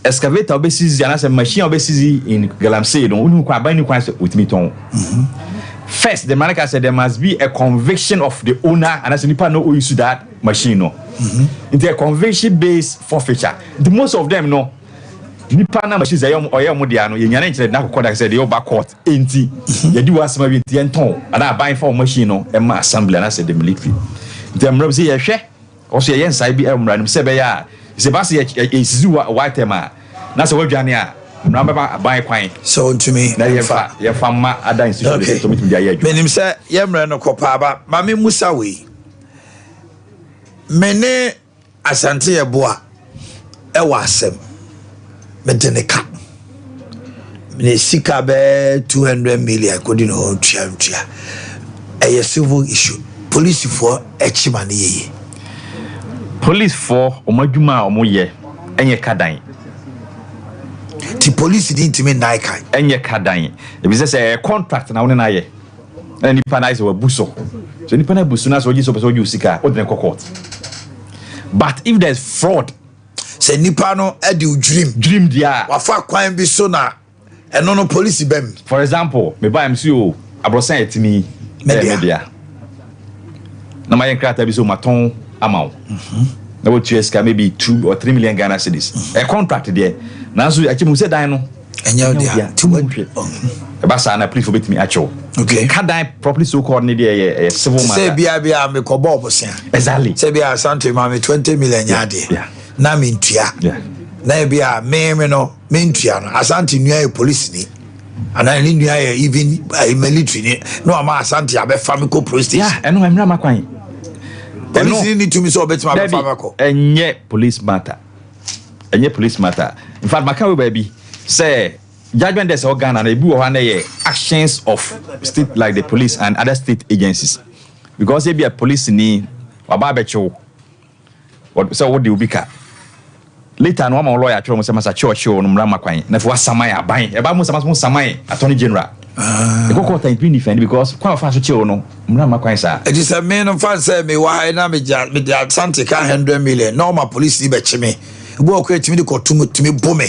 excavator obesizi ana say machine obesizi in galamsey no unu kwa abani kwa say otimiton first the man said there must be a conviction of the owner and as nipa no use that machine no into a conviction based forfeiture the most of them no nipa na machines oye mo dia no ye nyane nkire na kokoda say dey over court enti ye di wasema wi enti enton ana buy for machine no e ma assembly na say the military the mram say ye hwe o so ye inside bi mram say be ya se ba say ye sizu white tema na say wadwane a mram ba buy kwan so to me na ye fa ma ada institution to meet me dia menim say ye mram no kopa ba ma me musa we mene asante ye boa e wa asem medeneka mene sika be 200 million kodi no tua a civil issue police for echimane ye police for omadwuma omoye enye kadan ti police di ntime naikai enye kadan e bi say contract na woni na ye na nipa na is wa buso so nipa na buso na so oji so person oji sika o de court but if there's fraud say nipa no e di dream dia wafa kwan bi so na eno no police bem for example me buy MCO abrosan etimi media na my krata bi so maton amount na what you ska maybe 2 or 3 million Ghana cedis a contract there na so achimu say dan no enya dia too much e ba sa na please for betimi acho okay can dan properly so called ne there civil matter say bia me ko bob sen exactly say bia something ma me 20 million yade na me ntua na bia me no me ntua no asante nua e police ni ana ni nua e even military ni no ama asante abefa me ko police station eno emra makwan police ni to me so betima abefa me ko enye police matter in fact makawe baby say judgment there's organ and ebu ho na ye actions of state like the police and other state agencies because they be a police ni waba becho what so what dey ubika later no ma lawyer tell me say masa church no mra makwan na for saman aban e ba mo saman attorney general e go court and defend because kwa fa so cheo no mra makwan sa it is a man of fan say me why na me Asante ka 100 million normal police ni be chime bo ko etimi ko tumi bome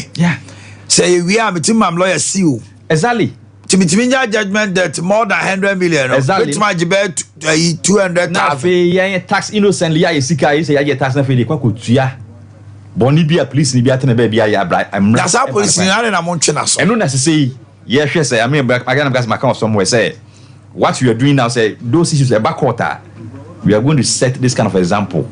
say we are meeting my lawyer see you exactly timi nya judgment that more than 100 million exactly which much bet 200,000 na fe ya tax innocently ya sika yi say ya tax na fe dey kwa ko tua boni bia police ni bia tena ba bia ya I'm that's how police ni na mo ntwe na so eno na say yeah hwe say I mean again because my account somewhere say what you are doing now say those issues a back quarter we are going to set this kind of example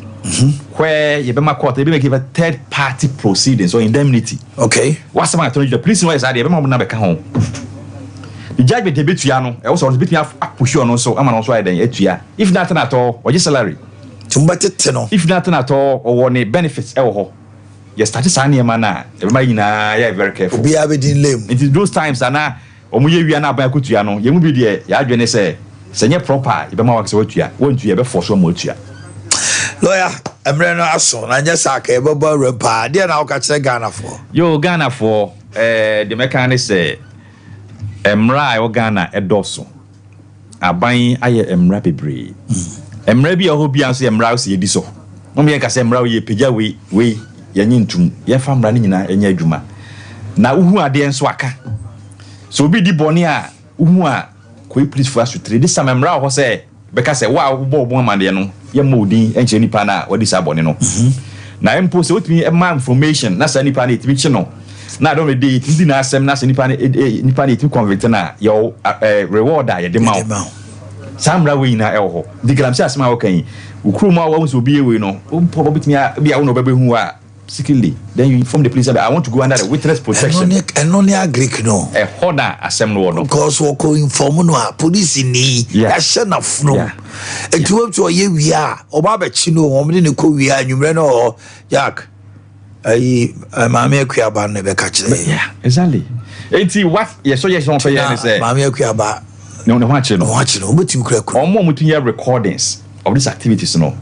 where you be my court they be make a third party proceedings or indemnity okay what's my attorney the police is there be my na be ka ho the judgment dey betua no e also bit me push you on so am na so I then etua if not at all or your salary tumbate no if nothing at all or one benefits yes that is any man everybody na very careful be abedin lame it is those times na omuye wi na ban kutua no ye mu bi de ya adwene say senye proper e be ma wax watua wontua be force mo atua lawyer emre no aso na nya saka e baba repa de na oka kire Ghana for Ghana for the mechanic say emra e Ghana edoso aban aye emra bebre emra bi ho bia so emra so yedi so mo me ka say emra ye pagya we yenye ntum ye fa mra ni nyina enye adwuma na uhu ade enso aka so obi di boni a uhu a koi please for us to trade this time emra ho say beka say wa bo amade no ye modin enche nipa na wadi sa boni no na empo say otimi ema information na sa nipa na etimi chi no na don ready it na asem na sa nipa na etimi convert na your reward a ye de ma samra we na elho digram say asema wo kan ukruma wa so bi ewe no ompo bitimi bia wo no bebehu a secondly then you inform the police that I want to go under the witness protection and only Greek no a hoda assembly no because we ko inform no police ni ya shena funu etu to ye wi a oba ba chi no won ne ko wi a nwumre no Jack ai Mama Akye Abia ne be ka kire yeah exactly enti what yes so yes on for you say Mama Akye Abia no watch no obetim kura ku omo mutu hear recordings of these activities no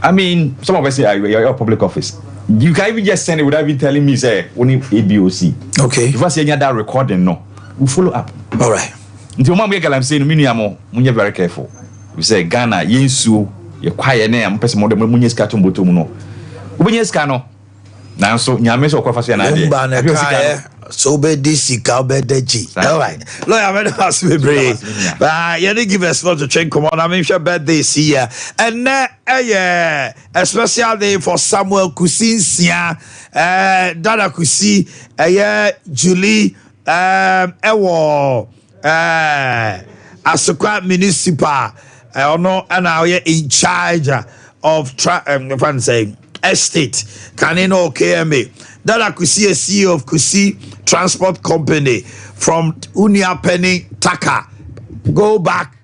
I mean some of us say your public office you can even just send it without even telling me say only ABOC okay if I say that recording no we follow up all right until mama get I'm saying miniamo munye very careful we say Ghana yensu ye kwaye na am person mo de munye ska to mboto mu no ubunye ska no na so nyame so kwafa so na de so be this be deji all right lawyer me pass me break you didn't give us not to train come on I mean your birthday see here and a special day for Samuel Kusinsia Dada Kusi Julie ewo Asokwa municipal no and now in charge of if I'm saying estate Kanino KMA Dada Kusi is CEO of Kusi Transport Company from Unia Penny Taka. Go back.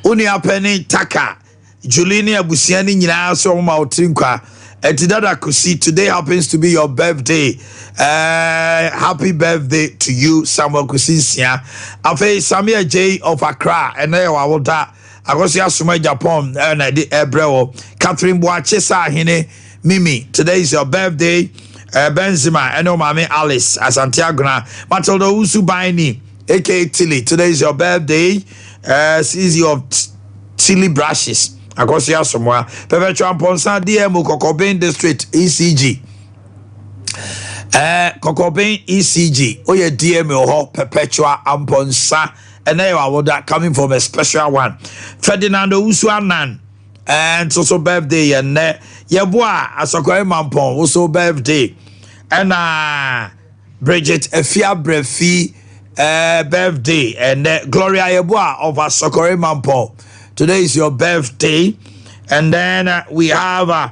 Unia Penny Taka. Julinia Busiani Nina so Mautinkwa. Dada Kusi, today happens to be your birthday. Happy birthday to you, Samuel Kusinsia. Afe Samia J of Accra. And there I will that. Agosia Suma Japan and I did Herbal. Catherine Boakye Sahine Mimi. Today is your birthday. Benzema and Mami Alice Asantiagona. Matilda Usubaini, aka Tilly. Today is your birthday. Season of Tilly Brushes. Agosia Suma. Perpetual Ponsa DMO Kokobin District ECG. Kokobin ECG. Oye DMO ho Perpetual Amponsa. And there I would that coming from a special one. Ferdinando Usuanan and so birthday and your boy Asokwe Mampon also birthday. And Bridget Efia Brefi birthday and Gloria Yeboa of Asokwe Mampon. Today is your birthday. And then we have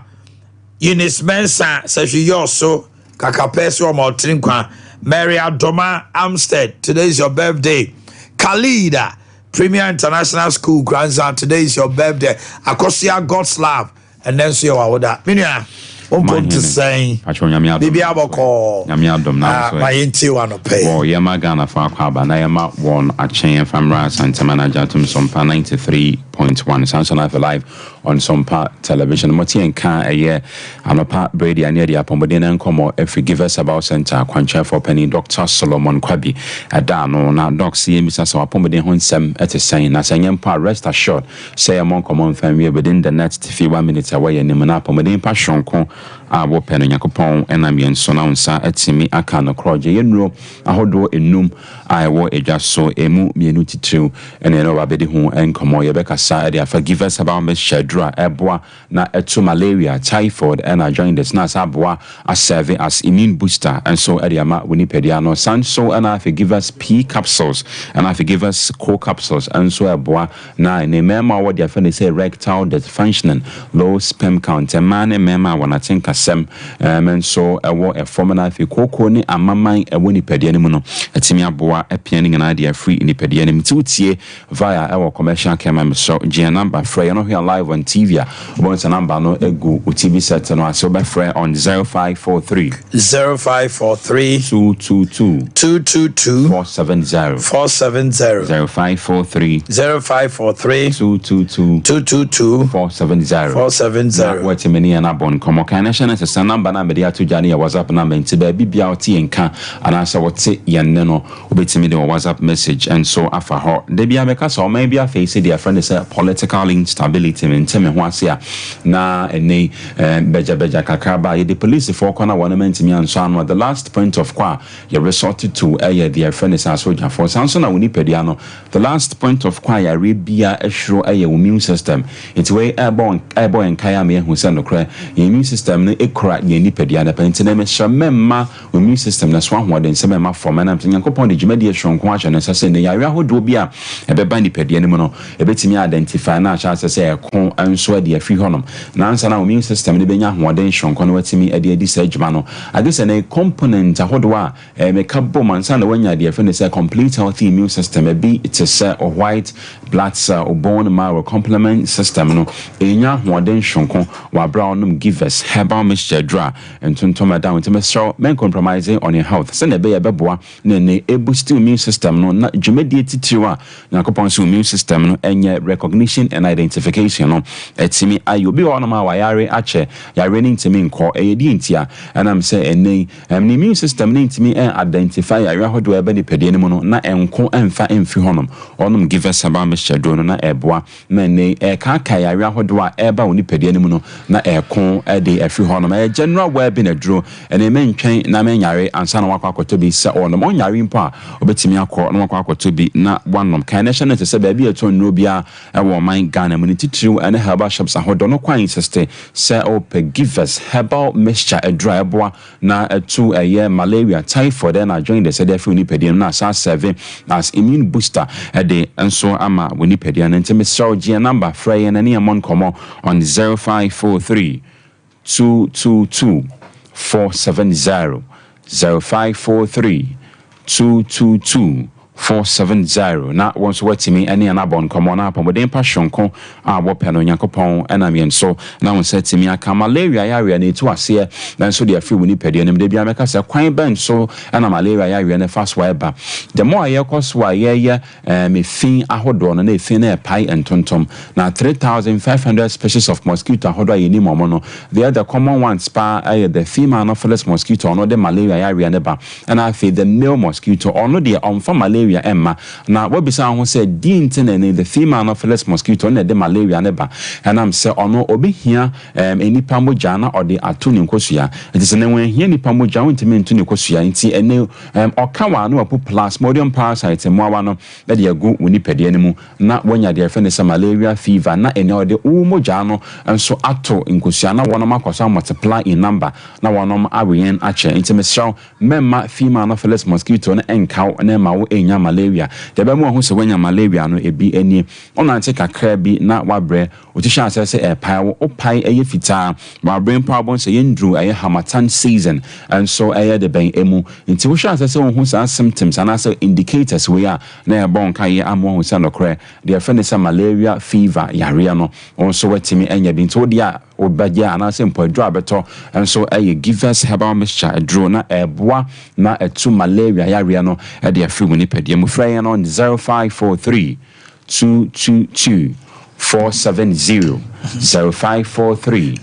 Eunice Mensa Seshiyoso Kakapeso Motrinkwa Mary Adoma Amstead. Today is your birthday. Khalida, Premier International School grandson. Today is your birthday. Akosia God's love. And then see your order. Minia, what to say? Baby Aboko. Yamiadom now. My inti one pay. Oh, Yama Ghana for Aquaba. Nayama won a chain from Ras and Tamana Jatum Sompa 93.1. Sounds live on Sompa television. Moti and Ka a year. I'm a part Brady and Yadi upon Bodina and Como. If you give us about center, Quancha for Penny, Dr. Solomon Kwabi. Adano, now Doc CM Mr. Pomodin Honsem at a saying, as a young part, rest assured, say among common family within the next few 1 minute away and Nimana Pomodin Passion. Wo pen Yakopon and Amian Sonansa at Simi Akano Croje Yenro, a hodo enum, I wo a just so emu minuti two, and then over Betty Hon and Comoya Becca side. I forgive us about Miss Shadra, Eboa, na etu malaria, typhoid, and I joined the Snas Aboa as serving as immune booster, and so Ediama Winipediano, Sanso, and I forgive us P capsules, and I forgive us co capsules, and so Eboa, na in a memo what your friend say rectal dysfunctioning, low sperm count, and man, and mema when I think asem and so ɛwɔ ɛfɔm na afi koko ne amaman ɛwɔ nipadua ne mu no ɛtimi aboa ɛpianing na idea free nipadua ne mtiutie via ɛwɔ commercial camera so gn number frɛ you know here live on TV bonus number no egu TV set no aso be frɛ on 0543 222 470 0543 222 470 what many and abon komo kan na shana se number na me dia to jani ya WhatsApp number nti ba bibia oti enka ana asa wote yenne no obetimi de WhatsApp message and so afa ho de bia me ka so man bia face their friend is political instability nti me ho ase a na ene beja kakaba ye the police for corner one mentimi anso anu the last point of kwa you resorted to their friend is soldier for sanso na woni pedia no the last point of kwa ya rebia ehro immune system it's way airborne and kaya me hu se no kra immune system no ekra ye nipadia na penti na me shamemma immune system na so ahoden se memma for me na nyankopon de dwumadi ehronko ahye no sase ne ya hodo bia ebeba nipadia ne mu no ebetimi identify na acha se ekon anso ade afi honom na ansa na immune system ne benya ahoden ehronko no watimi ade sa adwuma no ade se na component ahodo a meka bom ansa na wanya de afi ne se complete healthy immune system be it is a white blood cell or bone marrow complement system no enya ahoden ehronko wa brown give us herbal mixture dra and tontoma down to so men compromising on your health se na be beboa na ne boost immune system no na dwumadi titiwa yakopon so immune system no enye recognition and identification no etimi ayobi ono ma wayare ache yare ni ntimi nko eyedi ntia anam se ene immune system ni ntimi identify yare hodo ebe ni pedie ni mu no na enko emfa emfi honom onum give us herbal mixture dro no na eboa na ne ka yare hodo a eba oni pedie ni mu no na ekon de afi honom general well be na dro ene mentwen na menyare ansa na wakwa akoto bi se onom onyare mpo a obetimi akọ na wakwa akoto bi na wanom kan na hye se ba bi eto no bia ewo man Ghana mu titiriu ene herbal shops ahodo no kwan insiste se ope give us herbal mixture a dry boa na etu malaria typhoid and join the said afi ni pedium na sa 7 as immune booster de enso ama woni pedium ntimi so G number frey na ne amon komo on 0543 222 470 0543 222 470 na wonso watimi ene anabon komo na apomodin passionko a wopeno yakopon enamien so na won setimi aka malaria yare na etu ase na so de afi woni pede nem de bia meka se kwan ben so na malaria yare na fast weba the more ayekoswa ye me fin ahodo no na efin na pai entontom na 3500 species of mosquito ahodo ayeni momo no the other common ones pa the female anopheles mosquito no de malaria yare na ba na afi the male mosquito ono de onfa malaria emma na wobisa ho se di intene the female anopheles mosquito na de malaria ne ba enam se ono obehia enipa moja na ode ato ne nkosua ntse ne wen hia nipa moja wontime nto ne nkosua nti ene okawa no apu plasmodium parasite moawa no de agu woni pede ne mu na wonya de afa ne se malaria fever na ene ode wo moja no enso ato nkosua na wonom akoso multiply in number na wonom awen ache nti meshaw memma female anopheles mosquito na enkaw na ma wo enya malaria de be mo ho se wanya malaria no ebi eni ona nte kakra bi na wabre otisha asese pai wo pai eye fita wabre problem se yendru eye hamatan season and so eye de ben emu nti wo sha asese wo ho sa symptoms and also indicators we are na ebon kai amo ho se no kre de friend say malaria fever yare no onso watimi enya bi nti wo dia obagia and also mpo abeto and so eye give us herbal mixture draw na eboa na etu malaria yare no e de afi woni pede mu frey on 0543 222 470 0543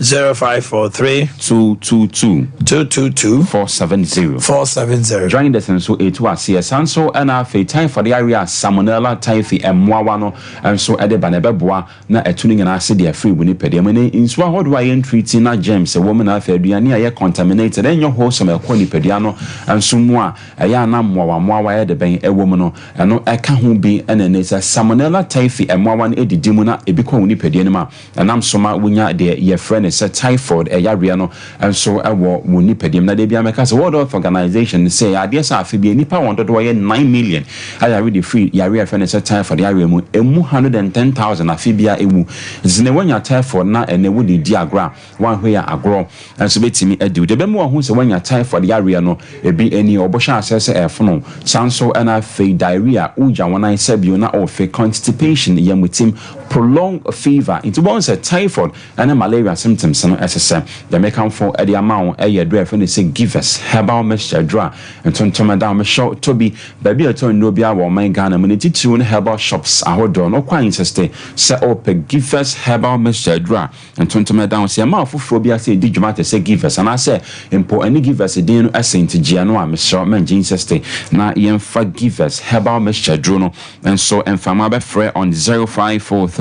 222 470 join the sense so etu ase sanso na afi time for the area salmonella typhi emwawa no enso ede ba na beboa na etunu nyina ase de afi woni pede mu ne nso ahodo aye treating na germs e woman afi aduane aye contaminated enyo ho so ma kwani pede no enso mu a aye na mwawa aye de ben ewo mu no eno eka ho bi ena ne salmonella typhi emwawa no edidi mu na ebi kwa woni pede no ma ɛnam so ma wonya deɛ yɛfrɛ ne sɛ typhoid ɛyareɛ no nso ɛwɔ wo nipadiem na de bia mɛka sɛ World Health Organization sɛ adeɛ sɛ afe bia nipa wɔn dodoɔ yɛ 9 million ayare de free yare ɛfrɛ ne sɛ typhoid yareɛ mu emu 110,000 afe bia ewu zine wanya typhoid na ɛnɛ wo de di agorɔ wan hwe ya agorɔ nso betimi adi de bɛmu wɔn ho sɛ wanya typhoid yareɛ no ebi ani ɔbɔhyɛ asɛ sɛ ɛfono sanso ɛna fe diarrhea uja wɔnan sɛ bio na ɔfe constipation yɛmutim prolonged fever into one say typhoid and malaria symptoms no ɛsɛ the make for the amount ɛyɛ dra ɛfɛ ne sɛ give us herbal mixture dra ntontoma down me show to be baby ato no bia wɔ man Ghana mu ne titiri ne herbal shops ahodoɔ no kwan insiste sɛ ɔpɛ give us herbal mixture dra ntontoma down sɛ ma foforɔ bia sɛ di dwuma te sɛ give us and I say impo any give us din no ɛsɛ ntia no a me show man insiste na yɛmfa give us herbal mixture dro no and so mfama bɛfrɛ on 0543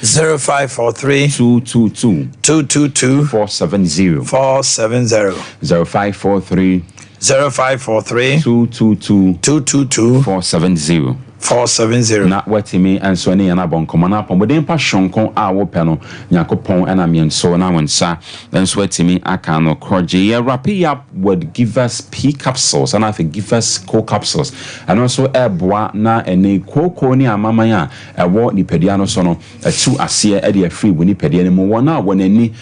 222 470 0543 222 470 na watimi anso ne yana bonkomo na pomodin pa shonko a wo pe no yakopon ana mienso na wonsa anso watimi aka no kroje ye rapid up would give us p capsules and I give us co capsules and also eboa na ene koko ni amaman a ewo nipadia no so no atu ase e de free woni padia ne mo wona wonani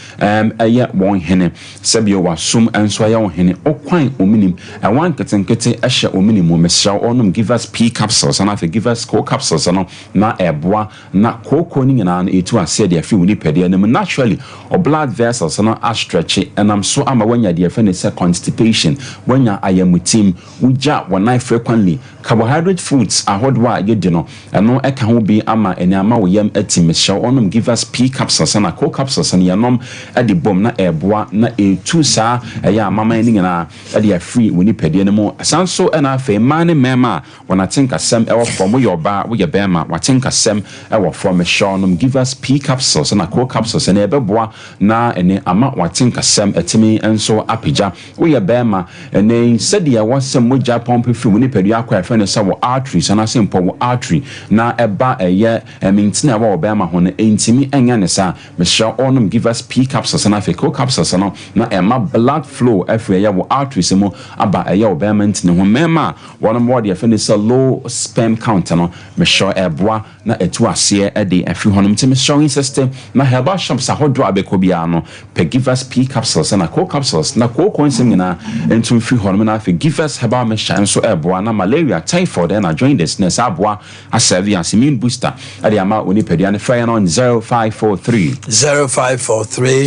eye won hene sebio wasum anso eye won hene okwan ominim e wan ketenkete ehye ominim mo mesra onum give us p capsules and I give us co capsules no na eboa na koko ni nyina na etu ase de free woni padia ne naturally or blood vessels no a stretch and am so ama wanya de fe ne say constipation wanya ayamutim uja wona frequently carbohydrate foods ahodwa yedi no eno eka ho bi ama eni ama wo yam atim show onum give us p capsules na co capsules na yanom ade bom na eboa na etu sa eya mama ni nyina ade free woni padia ne mo sanso na afa man ne mema wona tinka sem ewo from your bar wo ye bema watinka sem ewo from show onum give us p capsules na co capsules na ebeboa na ene ama watinka sem etimi enso apija wo ye bema ene sadia wasem moja pomp free woni padia akwa afa ne sa wo arteries na simple wo artery na eba eye mintina wa obema ho na entimi enya ne sa me show onum give us p capsules na co capsules no na ema blood flow every eye wo arteries mo aba eye obema ntine ho mema one more de afa ne sa low sperm count no me show eboa na etu ase e de afi honum ntimi showing system na herbal shops ahodo abeko bia no pe give us p capsules na co capsules na co consum na entum fi honum na afi give us herbal mixture so eboa na malaria typhoid and I joined this ness abwa a service immune booster at the amount when you pay on 0543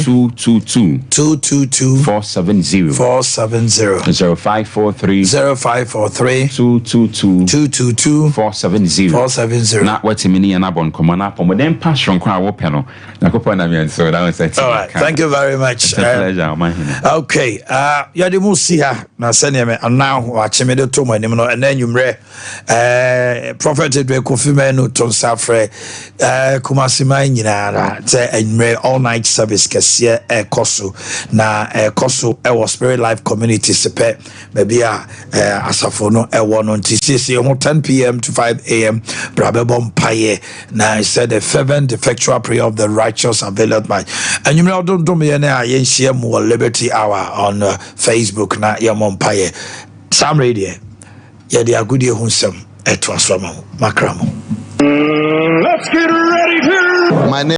222 470 0543 222 470 not what mini and abon come on up on then pass from crowd panel na ko na me so that was all right thank you very much okay ya de musia na sene me now wa cheme de to manim no and then you prophet Edwe Kofimenu ton safre kumasima nyina te enre all night service kese koso na koso was Spirit Life Community sepe maybe asafo no ewo no ntisi 10 p.m. to 5 a.m. brabebom paye na said the fervent effectual prayer of the righteous availeth much and you know don't me na yen share more Liberty Hour on Facebook na yamon paye Sam Radio ya de agudie hunsem transform makramo. Let's get ready to. My name